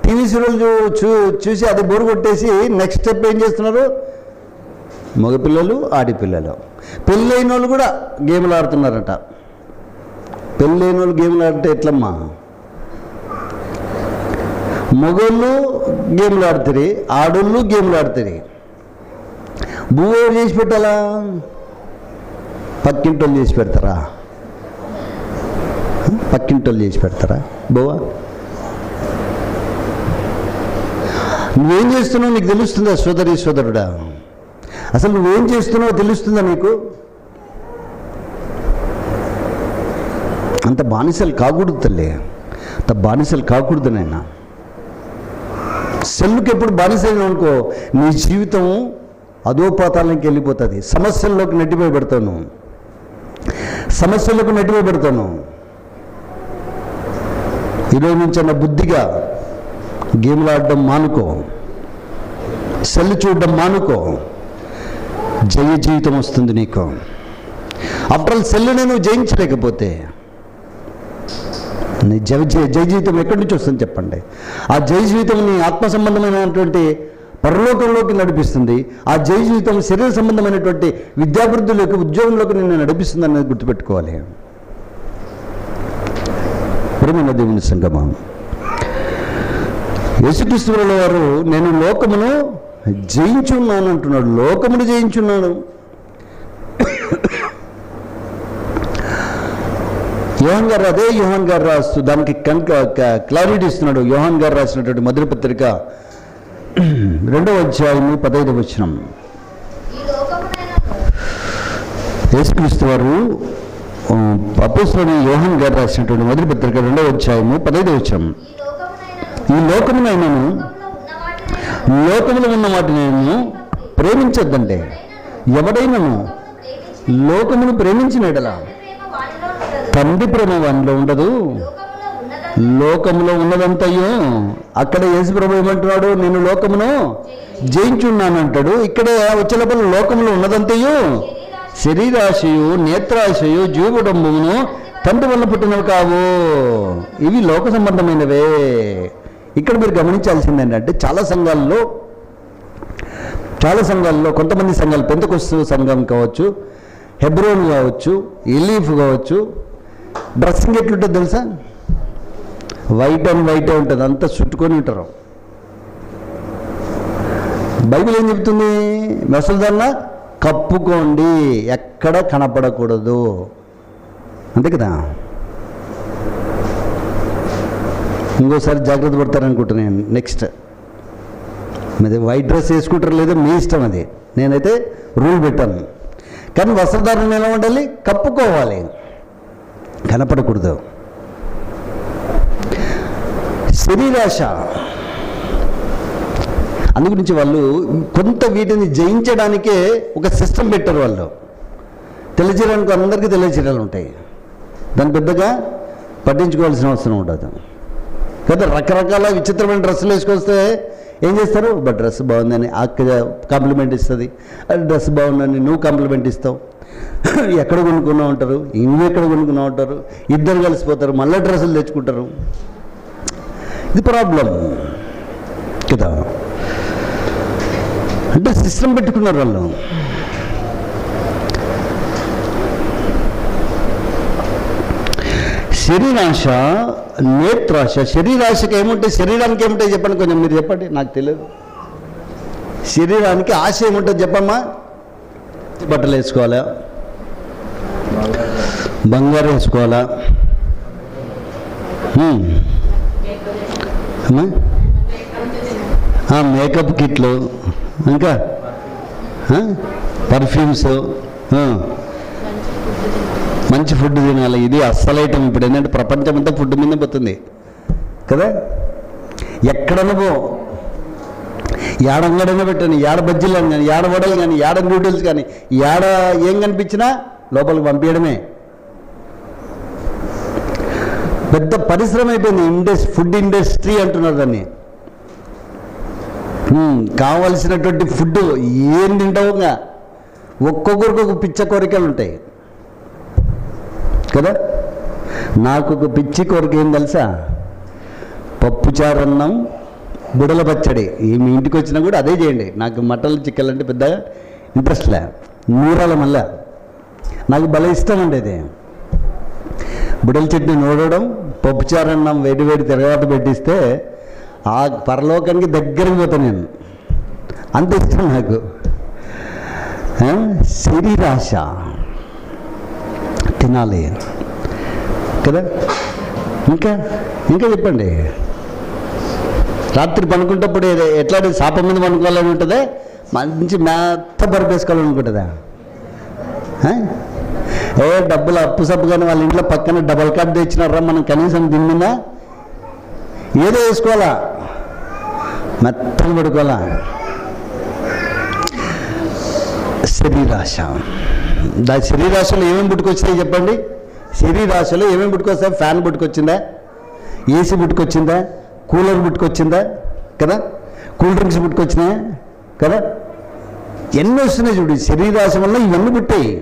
టీవీ సీరియల్ చూసి అది బోరు కొట్టేసి నెక్స్ట్ స్టెప్ ఏం చేస్తున్నారు? మగపిల్లలు, ఆడపిల్లలు, పెళ్ళైన వాళ్ళు కూడా గేమ్లు ఆడుతున్నారట. పెళ్ళైన వాళ్ళు గేమ్లు ఆడితే ఎట్లమ్మా? మగోళ్ళు గేమ్లు ఆడుతారు, ఆడోళ్ళు గేమ్లు ఆడుతారు. బువ్వ ఎవరు చేసి పెట్టాలా? పక్కింటోళ్ళు చేసి పెడతారా? పక్కింటోళ్ళు చేసి పెడతారా బువ్వ? నువ్వేం చేస్తున్నావు నీకు తెలుస్తుందా సోదరి సోదరుడా? అసలు నువ్వేం చేస్తున్నావో తెలుస్తుందా నీకు? అంత బానిసలు కాకూడదు తల్లి, అంత బానిసలు కాకూడదు నాయన. సెల్లుకి ఎప్పుడు బానిసైన అనుకో నీ జీవితం అధోపాతాలకి వెళ్ళిపోతుంది. సమస్యల్లోకి నెట్టిపోయి పెడతాను, సమస్యలకు నెట్టిపోయి పెడతాను. ఈరోజు నుంచి అన్న బుద్ధిగా గేమ్లు ఆడడం మానుకో, సెల్లు చూడడం మానుకో. జయ జీవితం వస్తుంది నీకు. ఆఫ్టర్ ఆల్ సెల్లునే నువ్వు జయించలేకపోతే నీ జయ జీవితం ఎక్కడి నుంచి వస్తుంది చెప్పండి? ఆ జయ జీవితం నీ ఆత్మ సంబంధమైనటువంటి పరలోకంలోకి నడిపిస్తుంది. ఆ జయ జీవితం శరీర సంబంధమైనటువంటి విద్యాభివృద్ధిలోకి, ఉద్యోగంలోకి నిన్ను నడిపిస్తుంది అనేది గుర్తుపెట్టుకోవాలి. ప్రియమైన దేవుని సంగమం, యేసుక్రీస్తు వారు నేను లోకమును జయించున్నాను అంటున్నాడు. లోకమును జయించున్నాడు. యోహాన్ గారు, అదే యోహాన్ గారు రాస్తూ దానికి క్లారిటీ ఇస్తున్నాడు. యోహాన్ గారు రాసినటువంటి మొదటి పత్రిక 2వ అధ్యాయము 15వ వచనం. యేసుక్రీస్తు వారు అపోస్తలుడైన యోహాన్ గారు రాసినటువంటి మొదటి పత్రిక 2వ అధ్యాయము 15వ వచనం. ఈ లోకమునైనను, లోకములో ఉన్న వాటిని ప్రేమించొద్దంటే ఎవడైనాను లోకమును ప్రేమించిన ఎడల తండ్రి ప్రేమ వానిలో ఉండదు. లోకములో ఉన్నదంతయో, అక్కడ యేసుప్రభు ఏమంటున్నాడు? నేను లోకమును జయించున్నాను అంటాడు. ఇక్కడ వచ్చేలోపల లోకములో ఉన్నదంతయో శరీరాశయు, నేత్రాశయు, జీవడంబమును తండ్రి వల్ల పుట్టినవి కావు, ఇవి లోక సంబంధమైనవే. ఇక్కడ మీరు గమనించాల్సింది ఏంటంటే చాలా సంఘాల్లో కొంతమంది సంఘాలు, పెంతెకొస్తు సంఘం కావచ్చు, హెబ్రోన్ కావచ్చు, ఎలీఫ్ కావచ్చు, డ్రెస్సింగ్ ఎట్లుంటుంది తెలుసా? వైట్ అండ్ వైటే ఉంటుంది, అంతా చుట్టుకొని ఉంటారు. బైబిల్ ఏం చెప్తుంది? మెసలుదన్న కప్పుకోండి, ఎక్కడ కనపడకూడదు, అంతే కదా. ఇంకోసారి జాగ్రత్త పడతారనుకుంటున్నాను. నెక్స్ట్ మీది వైట్ డ్రెస్ వేసుకుంటారు లేదో మీ ఇష్టం, అది నేనైతే రూల్ పెట్టాను. కానీ వస్త్రధారణ ఎలా ఉండాలి? కప్పుకోవాలి. కనపడకూడదు. శరీరాశ. అందుగురించి వాళ్ళు కొంత వీటిని జయించడానికే ఒక సిస్టమ్ పెట్టారు. వాళ్ళు తెల్ల చీరలకు అందరికీ తెల్ల చీరలు ఉంటాయి, దాన్ని పెద్దగా పట్టించుకోవాల్సిన అవసరం ఉండదు కదా. రకరకాల విచిత్రమైన డ్రెస్సులు వేసుకొస్తే ఏం చేస్తారు, బట్ డ్రెస్ బాగుందని అక్క కాంప్లిమెంట్ ఇస్తుంది, అది డ్రెస్ బాగుందని నువ్వు కాంప్లిమెంట్ ఇస్తావు. ఎక్కడ కొనుక్కున్నా ఉంటారు, ఎక్కడ కొనుక్కున్నా ఉంటారు, ఇద్దరు కలిసిపోతారు, మళ్ళీ డ్రెస్సులు తెచ్చుకుంటారు. ఇది ప్రాబ్లం కదా. అంటే సిస్టమ్ పెట్టుకున్నారు వాళ్ళు. శరీరాశ, నేత్రాశ. శరీరాశకి ఏముంటాయి, శరీరానికి ఏముంటాయి చెప్పండి, కొంచెం మీరు చెప్పండి, నాకు తెలియదు. శరీరానికి ఆశ ఏముంటుంది చెప్పమ్మా? బట్టలు వేసుకోవాలా, బంగారు వేసుకోవాలా, మేకప్ కిట్లు, ఇంకా పర్ఫ్యూమ్స్, మంచి ఫుడ్ తినాలి. ఇది అస్సలు ఐటమ్ ఇప్పుడు. ఏంటంటే ప్రపంచం అంతా ఫుడ్ మీద పోతుంది కదా. ఎక్కడన్నా పో, ఏడంగడైనా పెట్టండి, ఏడ బజ్జీలు కానీ, ఏడ వడలు కానీ, ఏడ నూడిల్స్ కానీ, ఏడ ఏం కనిపించినా లోపలికి పంపించడమే. పెద్ద పరిశ్రమ అయిపోయింది. ఫుడ్ ఇండస్ట్రీ అంటున్నారు దాన్ని. కావలసినటువంటి ఫుడ్ ఏం తింటావుగా, ఒక్కొక్కరికి ఒక పిచ్చ కోరికలు ఉంటాయి కదా. నాకు ఒక పిచ్చి కోరిక ఏం తెలుసా, పప్పుచారన్నం, బుడల పచ్చడి. మీ ఇంటికి వచ్చినా కూడా అదే చేయండి. నాకు మటన్లు చికెన్లు అంటే పెద్దగా ఇంట్రెస్ట్లే. నూరాల మళ్ళా నాకు భలే ఇష్టం ఉండేది. బుడల చట్నీ నూడడం, పప్పుచారన్నం వేడి వేడి తిరగబాటు పెట్టిస్తే ఆ పరలోకానికి దగ్గరికి పోతాను నేను. అంత ఇష్టం నాకు. శరీరాశ తినాలి కదా. ఇంకా ఇంకా చెప్పండి. రాత్రి పనుకుంటప్పుడు ఎట్లా శాప మీద పనుకోవాలని ఉంటుందా, మంచి మేత బరిపేసుకోవాలని ఉంటుందా? డబ్బులు అప్పు సప్పు కానీ వాళ్ళ ఇంట్లో పక్కన డబల్ కార్డ్ తెచ్చినారా, మనం కనీసం దీని మీద ఏదో వేసుకోవాలా, మెత్తగా పడుకోవాలా. శరీరాశ. శరీరాశలో ఏమేమి పుట్టుకొచ్చినాయి చెప్పండి? శరీరాశలో ఏమేమి పుట్టుకొస్తాయి? ఫ్యాన్ పుట్టుకొచ్చిందా, ఏసీ పుట్టుకొచ్చిందా, కూలర్ పుట్టుకొచ్చిందా కదా, కూల్ డ్రింక్స్ పుట్టుకొచ్చినాయా కదా. ఎన్ని వస్తున్నాయి చూడు. శరీరాశ వల్ల ఇవన్నీ పుట్టాయి.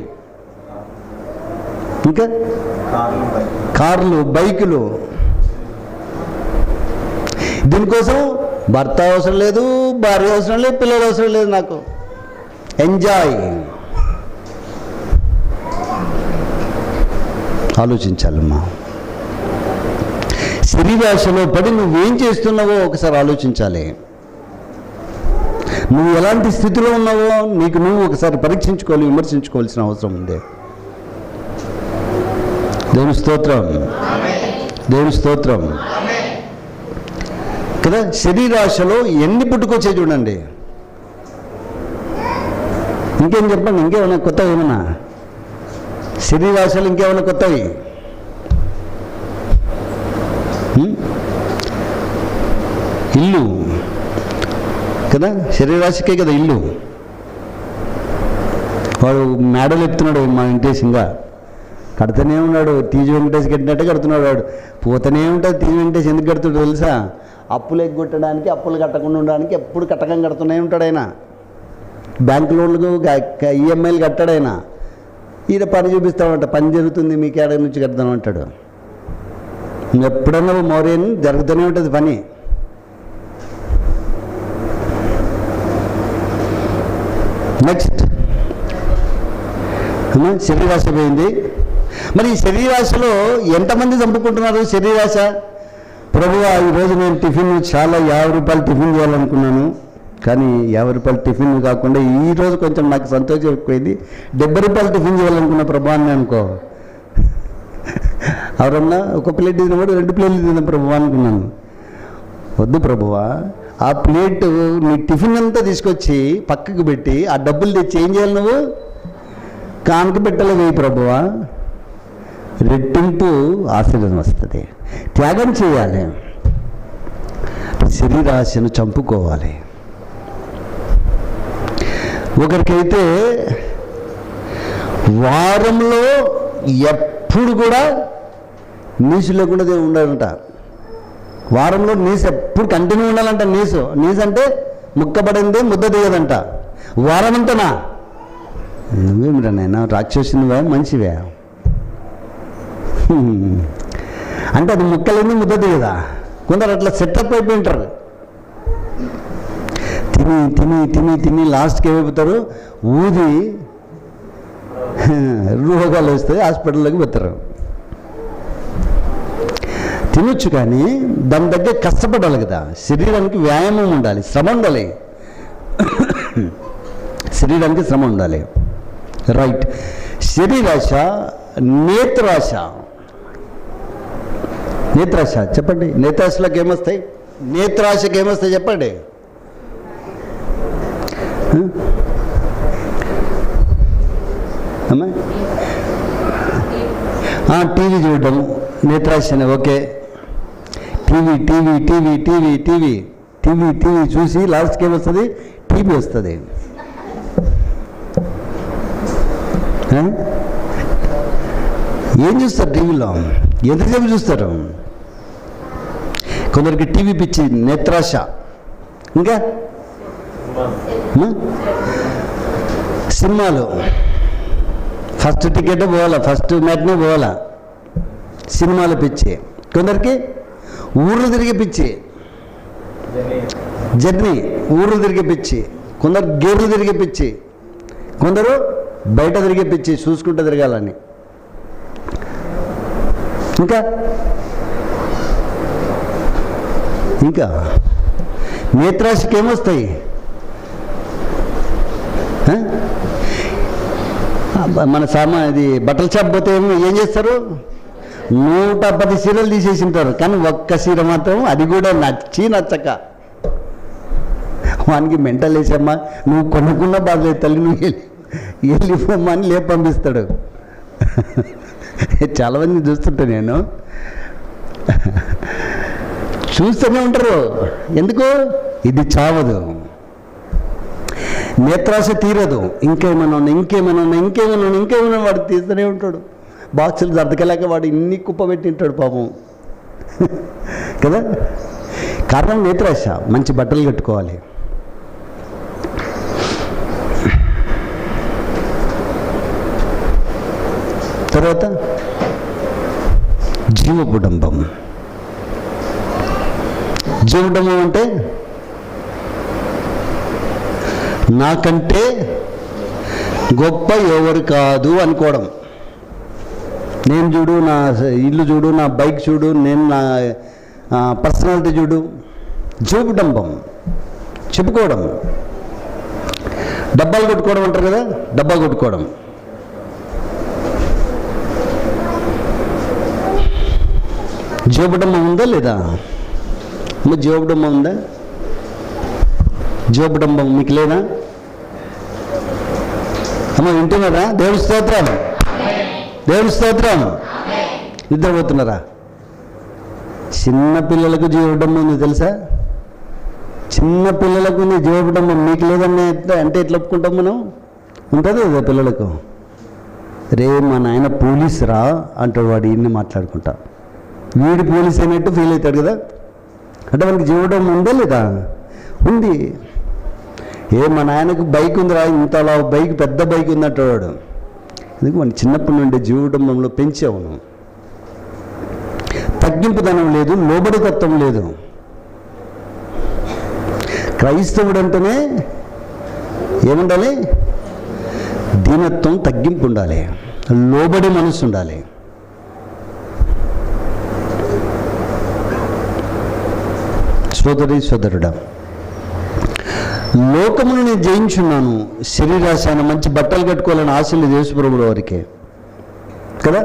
ఇంకా కార్లు, బైకులు. దీనికోసం భర్త అవసరం లేదు, భార్య అవసరం లేదు, పిల్లలు అవసరం లేదు. నాకు ఎంజాయ్. ఆలోచించాలమ్మా. శరీరాశలో పడి నువ్వేం చేస్తున్నావో ఒకసారి ఆలోచించాలి. నువ్వు ఎలాంటి స్థితిలో ఉన్నావో నీకు నువ్వు ఒకసారి పరీక్షించుకోవాలి, విమర్శించుకోవాల్సిన అవసరం ఉంది. దేవుని స్తోత్రం, దేవుని స్తోత్రం కదా. శరీరాశలో ఎన్ని పుట్టుకొచ్చాయి చూడండి. ఇంకేం చెప్పండి, ఇంకేమైనా కొత్తవి ఏమన్నా శరీరాశలు, ఇంకేమైనా కొత్తవి? ఇల్లు కదా, శరీరాశికే కదా ఇల్లు. వాడు మేడలు ఎత్తున్నాడు మా వెంకటేశంగా, కడుతూనే ఉన్నాడు. టీజీ వెంకటేష్ కట్టినట్టే కడుతున్నాడు వాడు. పోతూనే ఉంటాడు. టీజీ వెంకటేష్ ఎందుకు కడుతున్నాడు తెలుసా? అప్పులు ఎగ్గొట్టడానికి, అప్పులు కట్టకుండా ఉండడానికి ఎప్పుడు కట్టకం కడుతూనే ఉంటాడు ఆయన. బ్యాంకు లోన్లకు ఈఎంఐలు కట్టాడు ఆయన. ఈయన పని చూపిస్తామంట, పని జరుగుతుంది మీకు ఏడాది నుంచి కడతామంటాడు. ఎప్పుడన్నా మౌర్యన్ జరుగుతూనే ఉంటుంది పని. నెక్స్ట్ శరీరాశ పోయింది. మరి ఈ శరీరాశలో ఎంతమంది చంపుకుంటున్నారు? శరీరాశ. ప్రభువా, ఈరోజు నేను టిఫిన్ చాలా 50 రూపాయలు టిఫిన్ చేయాలనుకున్నాను, కానీ 50 రూపాయలు టిఫిన్ కాకుండా ఈరోజు కొంచెం నాకు సంతోషం ఎక్కువైంది, 70 రూపాయలు టిఫిన్ చేయాలనుకున్న ప్రభా అని అనుకో. ఎవరన్నా ఒక ప్లేట్ తిన్నప్పుడు 2 ప్లేట్లు తిన్న ప్రభువా అనుకున్నాను. వద్దు ప్రభువా, ఆ ప్లేట్ నీ టిఫిన్ అంతా తీసుకొచ్చి పక్కకు పెట్టి ఆ డబ్బులు తెచ్చి ఏం చేయాలి? నువ్వు కానుక పెట్టలే వేయి ప్రభువా. రెట్టింపు ఆశీర్వాదం వస్తుంది. త్యాగం చేయాలి, శరీరాశను చంపుకోవాలి. ఒకరికైతే వారంలో ఎప్పుడు కూడా నీసు లేకుండా ఉండాలంట. వారంలో నీసు ఎప్పుడు కంటిన్యూ ఉండాలంట. నీసు అంటే ముక్కబడింది ముద్ద దిగదంట. వారం అంతనా? నువ్వేమిరా నాయన, రాక్షసునివా మంచివే? అంటే అది ముక్కలేని ముద్ద దిగదా? కొందరు అట్లా సెటప్ అయిపోయి ఉంటారు. తిని తిని తిని తిని లాస్ట్కి ఏమైపోతారు, ఊది రోగాలు వస్తాయి, హాస్పిటల్లోకి పోతారు. తినొచ్చు కానీ దాని దగ్గర కష్టపడాలి కదా. శరీరానికి వ్యాయామం ఉండాలి, శ్రమ ఉండాలి. శరీరానికి శ్రమ ఉండాలి. రైట్. శరీరాశ, నేత్రాశ. నేత్రాశ చెప్పండి. నేత్రాశలకు ఏమొస్తాయి? నేత్రాశకి ఏమొస్తాయి చెప్పండి. అమ్మా, టీవీ చూడడం నేత్రాశనే. Okay, TV TV TV TV TV TV TV చూసి లాస్ట్కి ఏమొస్తుంది? టీవీ వస్తుంది. ఏం చూస్తారు టీవీలో? ఎంతసేపు చూస్తారు? కొందరికి టీవీ పిచ్చి, నేత్రాశ. ఇంకా సినిమాలు ఫస్ట్ టికెట్ పోవాలా, ఫస్ట్ మ్యాట్నే పోవాలా. సినిమాలు పిచ్చి. కొందరికి ఊర్లు తిరిగి పిచ్చి, జర్నీ ఊర్లు తిరిగి పిచ్చి. కొందరు గేర్లు తిరిగి పిచ్చి, కొందరు బయట తిరిగి పిచ్చి, చూసుకుంటూ తిరగాలని. ఇంకా ఇంకా నేత్రాశకి ఏమొస్తాయి? మన ఇది బట్టల షాప్ పోతే ఏం చేస్తారు? 110 చీరలు తీసేసి ఉంటారు, కానీ ఒక్క చీర మాత్రం, అది కూడా నచ్చి నచ్చక, వానికి మెంటల్ వేసామ్మా, నువ్వు కొనుక్కున్న బాధలేదు తల్లి, నువ్వు వెళ్ళిపోమ్మా అని లేపు పంపిస్తాడు. చాలామంది చూస్తుంటా నేను, చూస్తూనే ఉంటారు. ఎందుకు? ఇది చావదు, నేత్రాశ తీరదు. ఇంకేమైనా వాడు తీస్తూనే ఉంటాడు. బాక్సులు దర్దకలేక వాడు ఇన్ని కుప్ప పెట్టింటాడు పాపం కదా. కారణం నేత్రాశ. మంచి బట్టలు కట్టుకోవాలి. తర్వాత జీవపుడంబం. జీవపుడంబం అంటే నాకంటే గొప్ప ఎవరు కాదు అనుకోవడం. నేను చూడు, నా ఇల్లు చూడు, నా బైక్ చూడు, నేను నా పర్సనాలిటీ చూడు. జీవపుడంబం చెప్పుకోవడం. డబ్బాలు కొట్టుకోవడం అంటారు కదా, డబ్బా కొట్టుకోవడం. జీవపుడంబం ఉందా లేదా? జీవపుడంబం ఉందా? జీవపుడంబం మీకు లేదా? అమ్మ వింటున్నారా? దేవుని స్తోత్రం, దేవుని స్తోత్రం. నిద్రపోతున్నారా? చిన్నపిల్లలకు జీవపుడంబం ఉంది తెలుసా? చిన్నపిల్లలకు నీ జీవపుడంబం మీకు లేదని అంటే ఎట్లా ఒప్పుకుంటాం మనం? ఉంటుంది కదా పిల్లలకు. రే మా నాయన పోలీస్ రా అంటాడు వాడు, ఇన్ని మాట్లాడుకుంటా. వీడి పోలీస్ అయినట్టు ఫీల్ అవుతాడు కదా. అంటే మనకి జీవడం ఉందా లేదా? ఉంది. మా నాయనకు బైక్ ఉందిరా, ఇంతలా బైక్, పెద్ద బైక్ ఉందంటాడు వాడు. ఎందుకు? మన చిన్నప్పటి నుండి జీవడంలో పెంచావును. తగ్గింపుదనం లేదు, లోబడితత్వం లేదు. క్రైస్తవుడు అంటేనే ఏముండాలి? దీనత్వం, తగ్గింపు ఉండాలి, లోబడి మనసు ఉండాలి. సోదరి సోదరుడా, లోకమును నేను జయించున్నాను, శరీరాశ మంచి బట్టలు కట్టుకోవాలని ఆశలు యేసుప్రభుల వారికి కదా.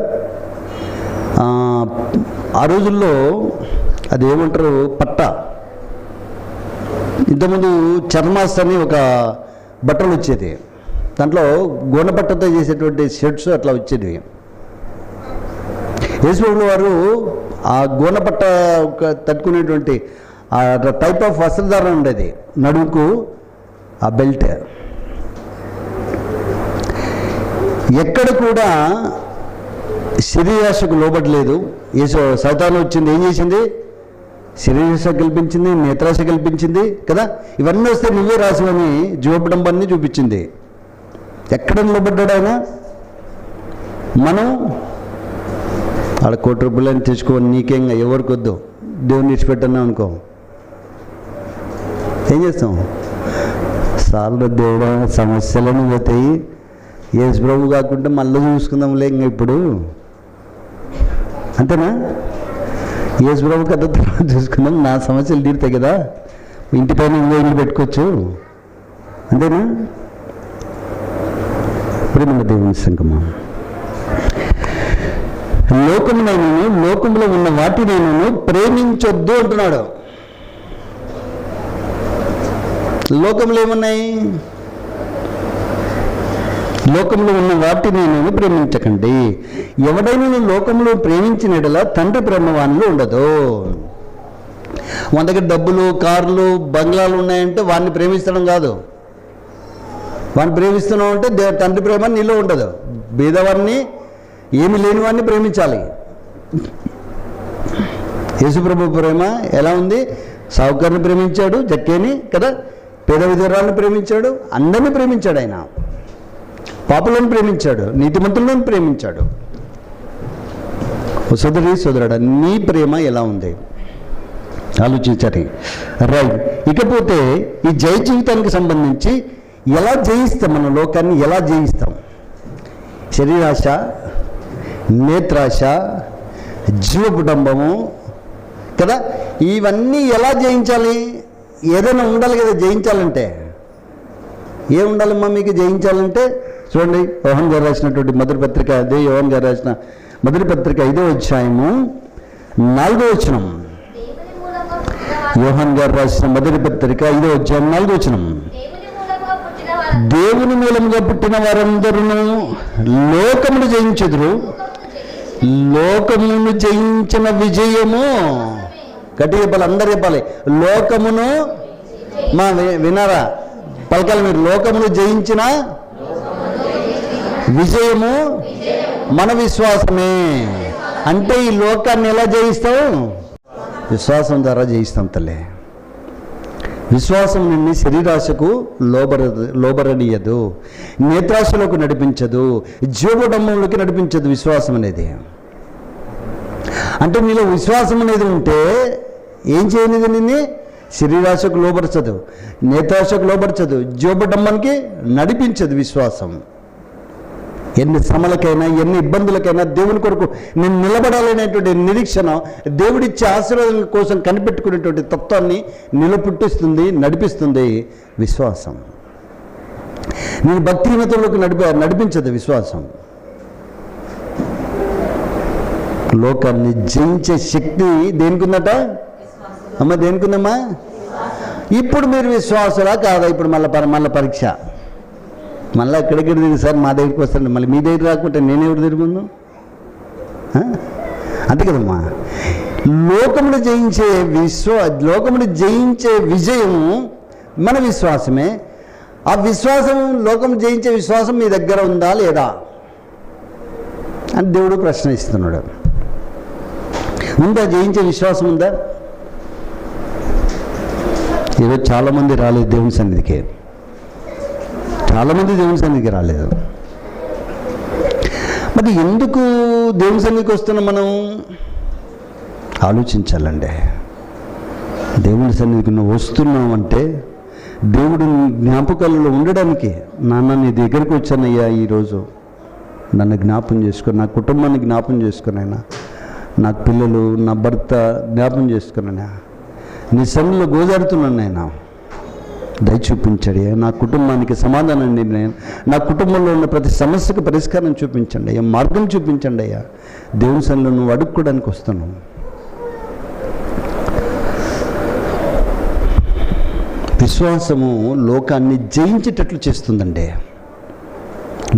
ఆ రోజుల్లో అది ఏమంటారు, పట్ట. ఇంతకుముందు చర్మాస్ అని ఒక బట్టలు వచ్చేది, దాంట్లో గోనపట్టతో చేసేటువంటి షర్ట్స్ అట్లా వచ్చేవి. యేసుప్రభుల వారు ఆ గోనపట్ట తట్టుకునేటువంటి ఆ టైప్ ఆఫ్ వస్త్రధారణ ఉండేది, నడుముకు ఆ బెల్ట్. ఎక్కడ కూడా శరీరాశకు లోబడలేదు. సైతాను వచ్చింది, ఏం చేసింది? శరీరాశ కల్పించింది, నేత్రాశ కల్పించింది కదా. ఇవన్నీ వస్తే నువ్వే రాసివని జీవపడంబాన్ని చూపించింది. ఎక్కడ లోబడ్డాడు ఆయన? మనం ఆడ ₹1,00,00,000 అని తెచ్చుకోని నీకేంగా ఎవరికి వద్దు, దేవుని విడిచిపెట్టన్నా అనుకో, ఏం చేస్తాం? సార్లు దేవుడా సమస్యలను పోతాయి, యేసు ప్రభు కాకుండా మళ్ళీ చూసుకుందాంలే ఇంకా ఇప్పుడు, అంతేనా? యేసు ప్రభు కథ చూసుకుందాం, నా సమస్యలు తీరుతాయి కదా, ఇంటి పైన ఇంకో ఇల్లు పెట్టుకోవచ్చు, అంతేనా? ప్రేమ దేవుని సంగమా, లోకమునైనను లోకములో ఉన్న వాటినైనను ప్రేమించొద్దు అంటున్నాడు. లోకంలో ఏమున్నాయి? లోకంలో ఉన్న వాటిని నేను ప్రేమించకండి. ఎవడైనా లోకంలో ప్రేమించినట్లా తండ్రి ప్రేమ వానిలో ఉండదు. మన దగ్గర డబ్బులు, కార్లు, బంగ్లాలు ఉన్నాయంటే వాడిని ప్రేమిస్తడం కాదు. వాడిని ప్రేమిస్తున్నావు అంటే తండ్రి ప్రేమ నీలో ఉండదు. బీదవాడిని, ఏమి లేని వాడిని ప్రేమించాలి. యేసుప్రభు ప్రేమ ఎలా ఉంది? సావుకారుని ప్రేమించాడు, జక్కేని కదా, పేద విధురాలను ప్రేమించాడు, అందరినీ ప్రేమించాడు. ఆయన పాపులను ప్రేమించాడు, నీతిమంతులను ప్రేమించాడు. సోదరి సోదరుడా, నీ ప్రేమ ఎలా ఉంది ఆలోచించాలి. రైట్. ఇకపోతే ఈ జయ జీవితానికి సంబంధించి ఎలా జయిస్తాం, మన లోకాన్ని ఎలా జయిస్తాం? శరీరాశ, నేత్రాశ, జీవకుటుంబము కదా, ఇవన్నీ ఎలా జయించాలి? ఏదైనా ఉండాలి కదా జయించాలంటే. ఏ ఉండాలమ్మా మీకు జయించాలంటే? చూడండి, యోహాను గారు రాసినటువంటి మొదటి పత్రిక, అదే యోహాను గారు రాసిన మొదటి పత్రిక 5వ అధ్యాయము 4వ వచనం. యోహాను గారు రాసిన మొదటి పత్రిక 5వ అధ్యాయం 4వ వచనం. దేవుని మూలంగా పుట్టిన వారందరూ లోకమును జయించెదరు, లోకమును జయించిన విజయము, గట్టి చెప్పాలి, అందరు చెప్పాలి, లోకమును. మా వినారా? పలకాలి మీరు. లోకమును జయించిన విజయము మన విశ్వాసమే. అంటే ఈ లోకాన్ని ఎలా జయిస్తావు? విశ్వాసం ద్వారా జయిస్తాం తల్లే. విశ్వాసం నిన్ను శరీరాశకు లోబరనీయదు, నేత్రాశలోకి నడిపించదు, జీవకుటుంబంలోకి నడిపించదు. విశ్వాసం అనేది అంటే నీలో విశ్వాసం అనేది ఉంటే ఏం చేయలేదు? నిన్ను శరీరాశకు లోబరచదు, నేత్రాశకు లోబరచదు, జీవకుటుంబానికి నడిపించదు. విశ్వాసం ఎన్ని శ్రమలకైనా, ఎన్ని ఇబ్బందులకైనా దేవుని కొరకు నేను నిలబడాలనేటువంటి నిరీక్షణ, దేవుడిచ్చే ఆశీర్వాదం కోసం కనిపెట్టుకునేటువంటి తత్వాన్ని నిలపుట్టిస్తుంది, నడిపిస్తుంది విశ్వాసం. నేను భక్తిహీనతలోకి నడిపించదు విశ్వాసం. లోకాన్ని జయించే శక్తి దేనికి ఉందట అమ్మ? దేనికి ఉందమ్మా? ఇప్పుడు మీరు విశ్వాసులా కాదా? ఇప్పుడు మళ్ళీ పరీక్ష, మళ్ళీ ఎక్కడికి తిరిగి సార్ మా దగ్గరికి వస్తాను, మళ్ళీ మీ దగ్గర రాకుంటే నేనెవరు తిరుగుందు? అంతే కదమ్మా. లోకమును జయించే విజయము మన విశ్వాసమే. ఆ విశ్వాసం, లోకం జయించే విశ్వాసం మీ దగ్గర ఉందా లేదా అని దేవుడు ప్రశ్నిస్తున్నాడు. ఉందా? జయించే విశ్వాసం ఉందా? ఈరోజు చాలామంది రాలేదు దేవుని సన్నిధికి, చాలామంది దేవుని సన్నిధికి రాలేదు. మరి ఎందుకు దేవుని సన్నిధికి వస్తున్నాం మనం? ఆలోచించాలండి. దేవుని సన్నిధికి నువ్వు వస్తున్నావంటే దేవుడు జ్ఞాపకాలలో ఉండడానికి. నాన్న నీ దగ్గరికి వచ్చానయ్యా, ఈరోజు నన్ను జ్ఞాపం చేసుకొని, నా కుటుంబాన్ని జ్ఞాపం చేసుకునైనా, నా పిల్లలు, నా భర్త జ్ఞాపం చేసుకునైనా, నీ సన్నిధిలో గోజాడుతున్నాను అయినా, దయ చూపించండి. నా కుటుంబానికి సమాధానం, నా కుటుంబంలో ఉన్న ప్రతి సమస్యకు పరిష్కారం చూపించండి అయ్యా, మార్గం చూపించండి అయ్యా. దేవుని సన్నిధిలో నువ్వు అడుక్కోవడానికి వస్తున్నావు. విశ్వాసము లోకాన్ని జయించేటట్లు చేస్తుందండి,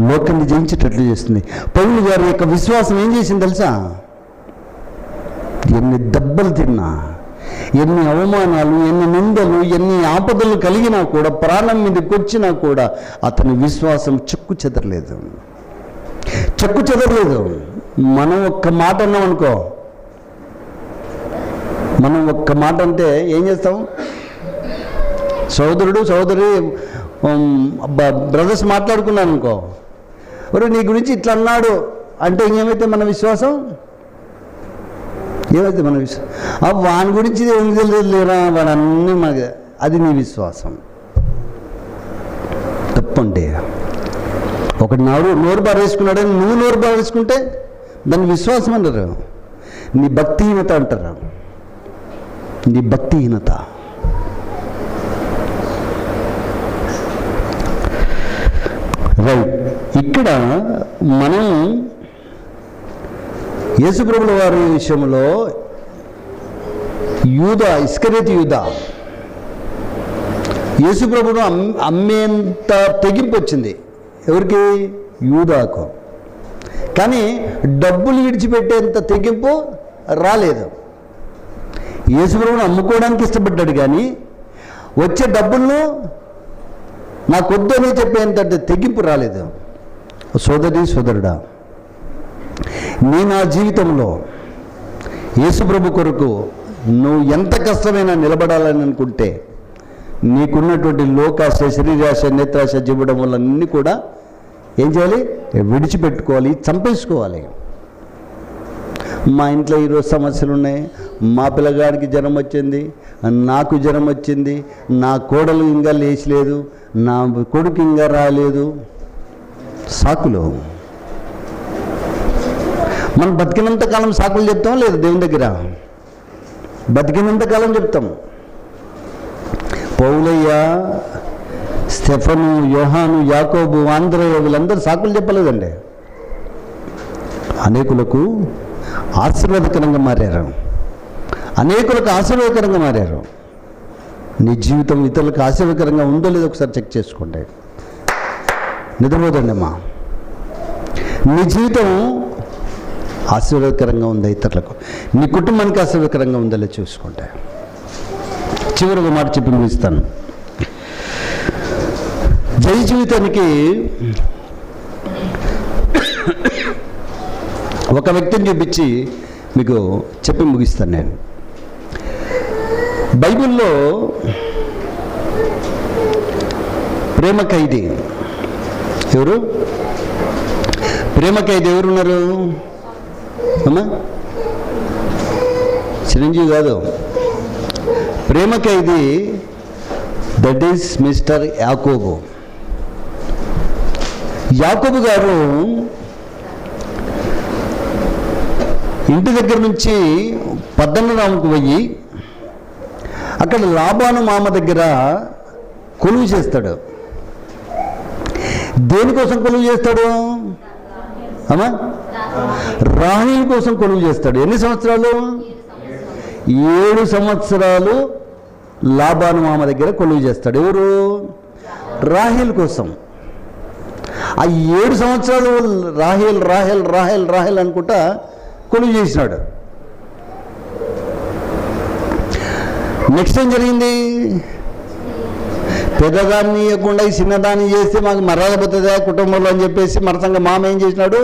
లోకాన్ని జయించేటట్లు చేస్తుంది. పౌలు గారి యొక్క విశ్వాసం ఏం చేసింది తెలుసా? ఎన్ని దెబ్బలు తిన్నా, ఎన్ని అవమానాలు, ఎన్ని నిందలు, ఎన్ని ఆపదలు కలిగినా కూడా, ప్రాణం మీదకి వచ్చినా కూడా అతని విశ్వాసం చెక్కు చెదరలేదు. మనం ఒక్క మాట అన్నాం అనుకో, మనం ఒక్క మాట అంటే ఏం చేస్తాం? సోదరి బ్రదర్స్ మాట్లాడుకున్నాను అనుకో, ఒరే నీ గురించి ఇట్లా అన్నాడు అంటే ఇంకేమైతే మన విశ్వాసం? ఏమైతే మన విశ్వాసం? వాని గురించి ఏం తెలియదు లేరా, వాడు అన్నీ మనకి, అది నీ విశ్వాసం. తప్పంటే ఒకటి నోరు బారేసుకున్నాడని నువ్వు నోరు బారేసుకుంటే దాన్ని విశ్వాసం అంటారు. నీ భక్తిహీనత అంటారు. నీ భక్తిహీనత. రైట్. ఇక్కడ మనం యేసుప్రభుల వారి విషయంలో ఇస్కరియోతు యూదా యేసుప్రభును అమ్మేంత తెగింపు వచ్చింది. ఎవరికి? యూదాకు. కానీ డబ్బులు విడిచిపెట్టేంత తెగింపు రాలేదు. యేసుప్రభును అమ్ముకోవడానికి ఇష్టపడ్డాడు, కానీ వచ్చే డబ్బులను నాకొద్దు అని చెప్పేంత తెగింపు రాలేదు. సోదరుడా, నీ నా జీవితంలో యేసుప్రభు కొరకు నువ్వు ఎంత కష్టమైనా నిలబడాలని అనుకుంటే నీకున్నటువంటి లోకాశ, శరీరాశ, నేత్రాశ జీవడం వల్ల అన్నీ కూడా ఏం చేయాలి? విడిచిపెట్టుకోవాలి, చంపేసుకోవాలి. మా ఇంట్లో ఈరోజు సమస్యలు ఉన్నాయి, మా పిల్లగాడికి జ్వరం వచ్చింది, నాకు జ్వరం వచ్చింది, నా కోడలు ఇంకా లేచలేదు, నా కొడుకు ఇంకా రాలేదు. సాకులు. మనం బతికినంతకాలం సాకులు చెప్తాం లేదు దేవుని దగ్గర? బతికినంతకాలం చెప్తాం. పౌలయ్య, స్టెఫను, యోహాను, యాకోబు, ఆంద్రేయ వీళ్ళందరూ సాకులు చెప్పలేదండి. అనేకులకు ఆశీర్వాదకరంగా మారారు. నీ జీవితం ఇతరులకు ఆశీర్వాదకరంగా ఉందో లేదో ఒకసారి చెక్ చేసుకోండి. నిద్రపోతండి అమ్మా. నీ జీవితం ఆశీర్వాదకరంగా ఉందా ఇతరులకు? నీ కుటుంబానికి ఆశీర్వాదకరంగా ఉందో లేదో చూసుకోండి. చివరి ఒక మాట చెప్పి ముగిస్తాను. జయ జీవితానికి ఒక వ్యక్తిని చూపించి మీకు చెప్పి ముగిస్తాను నేను. బైబిల్లో ప్రేమ ఖైదీ ఎవరు? ఎవరున్నారు అమ్మా? చిరంజీవి కాదు. ప్రేమ ఖైదీ దట్ ఈస్ మిస్టర్ యాకోబు. యాకోబు గారు ఇంటి దగ్గర నుంచి పద్దన్నరాముకు పోయి అక్కడ లాబాను మామ దగ్గర కొలువు చేస్తాడు. దేనికోసం కొలువు చేస్తాడు అమ్మా? రాహేలు కోసం కొలువు చేస్తాడు. ఎన్ని సంవత్సరాలు? 7 సంవత్సరాలు లాబాను మామ దగ్గర కొలువు చేస్తాడు. ఎవరు? రాహేలు కోసం. ఆ 7 సంవత్సరాలు రాహేల్ అనుకుంటా కొలువు చేసినాడు. నెక్స్ట్ ఏం జరిగింది? పెద్దదాన్ని ఇవ్వకుండా ఈ చిన్నదాన్ని చేస్తే మాకు మర్యాద పోతుందా కుటుంబంలో అని చెప్పేసి మరసంగా మామ ఏం చేసినాడు?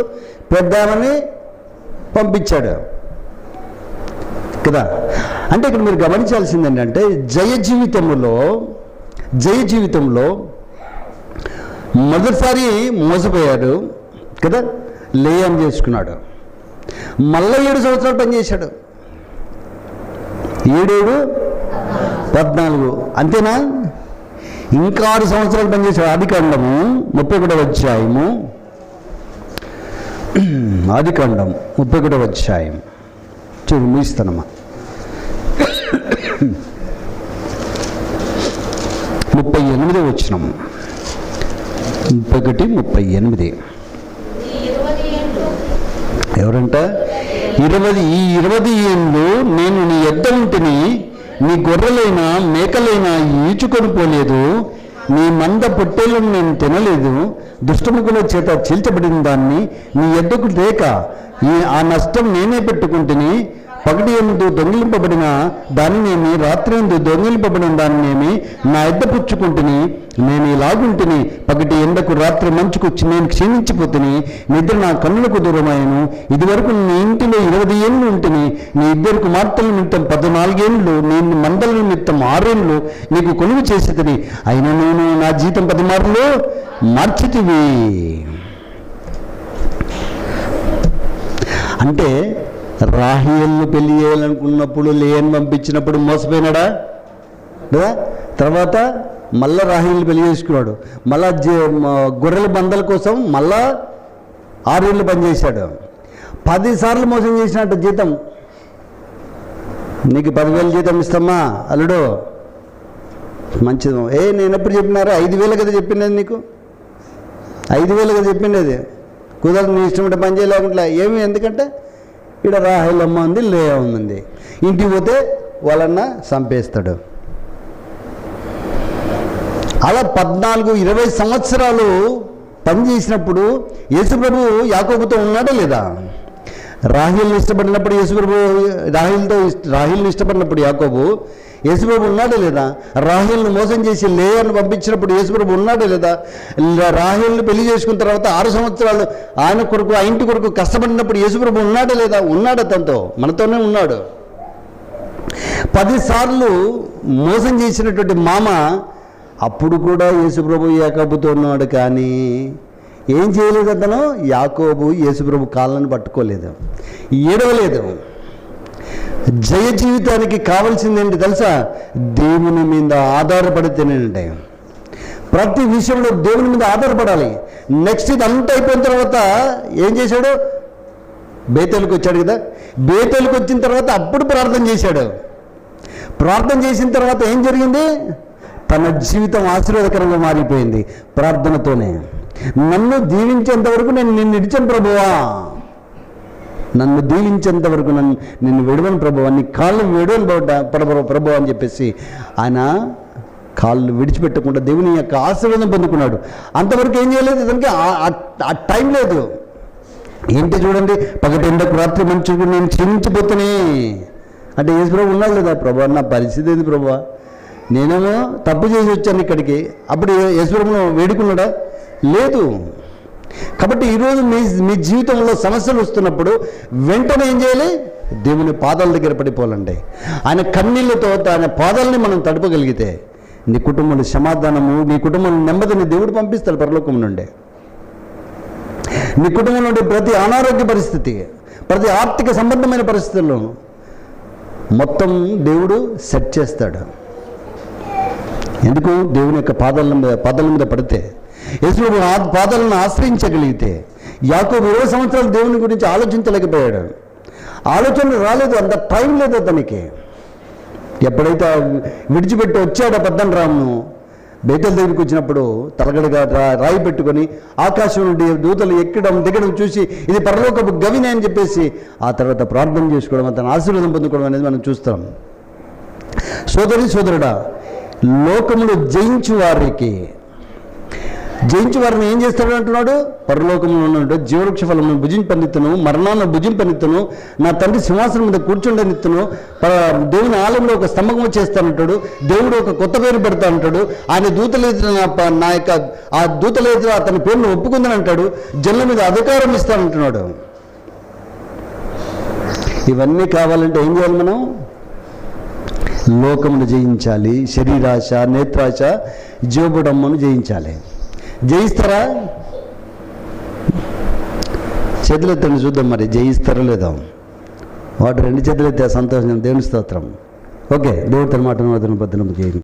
పెద్దామని పంపించాడు కదా. అంటే ఇక్కడ మీరు గమనించాల్సింది ఏంటంటే జయ జీవితంలో మొదటిసారి మోసపోయాడు కదా, లేయం చేసుకున్నాడు. మళ్ళీ 7 సంవత్సరాలు పనిచేశాడు. 7 14 అంతేనా? ఇంకా 6 సంవత్సరాలు పనిచేశాడు. ఆదికాండము 31వ అధ్యాయము. ఆదికాండం 31వ అధ్యాయం చూడు, ముగిస్తానమ్మా. 38వ వచనం. 31:38. ఎవరంట? 20 ఏళ్ళు నేను నీ యొద్ద ఉంటిని, నీ గొర్రెలైన మేకలైనా ఈచుకొని పోలేదు, నీ మంద పొట్టేళ్ళను నేను తినలేదు, దుష్టముఖుల చేత చీల్చబడిన దాన్ని నీ యొద్దకు లేక ఆ నష్టం నేనే పెట్టుకుంటుని, పగటి యందు దొంగిలింపబడిన దానినేమి, రాత్రి యందు దొంగిలింపబడిన దానినేమి నా యొద్ద పుచ్చుకుంటుని, నేను ఇలాగుంటుని. పగటి ఎండకు రాత్రి మంచుకు నేను క్షీణించిపోతుని, నిద్ర నా కన్నులకు దూరమాయను. ఇదివరకు నీ ఇంటిలో 20 ఏళ్ళు ఉంటుంది, నీ 2 కుమార్తెల నిమిత్తం 14 ఏళ్ళు, నేను మందల నిమిత్తం 6 ఏళ్ళు నీకు కొలువు చేసేదని, అయినా నేను నా జీతం 10 మార్లు మార్చితివి. అంటే రాహేలును పెళ్లి చేయాలనుకున్నప్పుడు లేయని పంపించినప్పుడు మోసపోయినాడా కదా? తర్వాత మళ్ళా రాహేలును పెళ్లి చేసుకున్నాడు. మళ్ళా గొర్రెల బందల కోసం మళ్ళా 6 ఏళ్ళు పనిచేశాడు. 10 సార్లు మోసం చేసినట్టు జీతం. నీకు 10,000 జీతం ఇస్తామా అల్లుడు, మంచిది. నేను ఎప్పుడు చెప్పినారా? 5,000 కదా చెప్పినది నీకు, 5,000 కదా చెప్పినది. కుదరదు, నీ ఇష్టం పని చేయలేకుండా ఏమి. ఎందుకంటే ఇక్కడ రాహేలమ్మ ఉంది, లేయా ఉంది. ఇంటికి పోతే వాళ్ళన్న చంపేస్తాడు. అలా 14-20 సంవత్సరాలు పనిచేసినప్పుడు యేసుప్రభు యాకోబుతో ఉన్నాడా లేదా? రాహేలుని ఇష్టపడినప్పుడు యేసుప్రభు రాహేలుని ఇష్టపడినప్పుడు యాకోబు యేసుప్రభు ఉన్నాడా లేదా? రాహేలును మోసం చేసి లేయను పంపించినప్పుడు యేసుప్రభు ఉన్నాడా లేదా? రాహేలును పెళ్లి చేసుకున్న తర్వాత 6 సంవత్సరాలు ఆయన కొరకు, ఆ ఇంటి కొరకు కష్టపడినప్పుడు యేసుప్రభు ఉన్నాడా లేదా? ఉన్నాడు, తనతో, మనతోనే ఉన్నాడు. 10 సార్లు మోసం చేసినటువంటి మామ అప్పుడు కూడా యేసుప్రభు యాకోబుతో ఉన్నాడు. కానీ ఏం చేయలేదు అతను? యాకోబు యేసుప్రభు కాళ్ళను పట్టుకోలేదు, ఏడవలేదు. జయ జీవితానికి కావాల్సింది ఏంటి తెలుసా? దేవుని మీద ఆధారపడితేనేంటే, ప్రతి విషయంలో దేవుని మీద ఆధారపడాలి. నెక్స్ట్ ఇది అంతా అయిపోయిన తర్వాత ఏం చేశాడు? బేతేలుకు వచ్చాడు కదా. బేతేలుకు వచ్చిన తర్వాత అప్పుడు ప్రార్థన చేశాడు. ప్రార్థన చేసిన తర్వాత ఏం జరిగింది? తన జీవితం ఆశీర్వాదకరంగా మారిపోయింది ప్రార్థనతోనే. నన్ను దీవించేంత వరకు నేను నిన్ను ఇడిచాను ప్రభువా, నన్ను దీవించేంత వరకు నిన్ను విడవను ప్రభువా, నీ కాళ్ళు విడవను ప్రభు అని చెప్పేసి ఆయన కాళ్ళు విడిచిపెట్టకుండా దేవుని యొక్క ఆశీర్వాదం పొందుకున్నాడు. అంతవరకు ఏం చేయలేదు, ఇతనికి ఆ టైం లేదు. ఏంటి చూడండి, పగటి ఎండకు రాత్రి మంచుకు నేను క్షీణించిపోతానే అంటే యేసుప్రభు ఉన్నాడు లేదా? ప్రభు నా పరిస్థితి ఏంది ప్రభువా, నేనేమో తప్పు చేసి వచ్చాను ఇక్కడికి. అప్పుడు యేసుప్రభును వేడుకున్నాడా? లేదు. కాబట్టి ఈరోజు మీ జీవితంలో సమస్యలు వస్తున్నప్పుడు వెంటనే ఏం చేయాలి? దేవుని పాదాల దగ్గర పడిపోవాలండి. ఆయన కన్నీళ్లతో ఆయన పాదాలని మనం తడపగలిగితే నీ కుటుంబంలో సమాధానము, నీ కుటుంబంలో నెమ్మదిని దేవుడు పంపిస్తాడు పరలోకం నుండి. నీ కుటుంబంలో ఉండే ప్రతి అనారోగ్య పరిస్థితి, ప్రతి ఆర్థిక సంబంధమైన పరిస్థితుల్లో మొత్తం దేవుడు సెట్ చేస్తాడు. ఎందుకు? దేవుని యొక్క పాదాల మీద పడితే, యేసుప్రభు పాదాలను ఆశ్రయించగలిగితే. యాకోబు 20 సంవత్సరాలు దేవుని గురించి ఆలోచించలేకపోయాడు. ఆలోచన రాలేదు, అంత టైం లేదు అతనికి. ఎప్పుడైతే విడిచిపెట్టి వచ్చాడో పద్దనరామును, బేతేలు దగ్గరికి వచ్చినప్పుడు తలగడగా రాయి పెట్టుకొని ఆకాశం నుండి దూతలు ఎక్కడం దిగడం చూసి ఇది పరలోకపు గవినే అని చెప్పేసి ఆ తర్వాత ప్రార్థన చేసుకోవడం, అతను ఆశీర్వాదం పొందుకోవడం అనేది మనం చూస్తాం. సోదరి సోదరుడా, లోకములు జయించు వారిని ఏం చేస్తాడు అంటున్నాడు? పరలోకంలో ఉన్నాడు. జీవవృక్ష ఫలమును భుజింపనిత్తును, మరణాన్ని భుజింపనిత్తును, నా తండ్రి సింహాసనం మీద కూర్చుండనిత్తును, దేవుని ఆలయంలో ఒక స్తంభము చేస్తానంటాడు, దేవుడు ఒక కొత్త పేరు పెడతానంటాడు, ఆయన దూతలేదున నా యొక్క ఆ దూతలేదు అతని పేరును ఒప్పుకుందని అంటాడు, జనుల మీద అధికారం ఇస్తానంటున్నాడు. ఇవన్నీ కావాలంటే ఏం చేయాలి? మనం లోకమును జయించాలి. శరీరాశ, నేత్రాశ, జీవబుడమ్మను జయించాలి. జయిస్తారా? చేతులెత్తండి చూద్దాం, మరి జయిస్తారో లేదో. వాటి 2 చేతులు ఎత్తే సంతోషం. దేవుని స్తోత్రం. ఓకే, దేవుడి తన మాట పద్దనం చేయండి.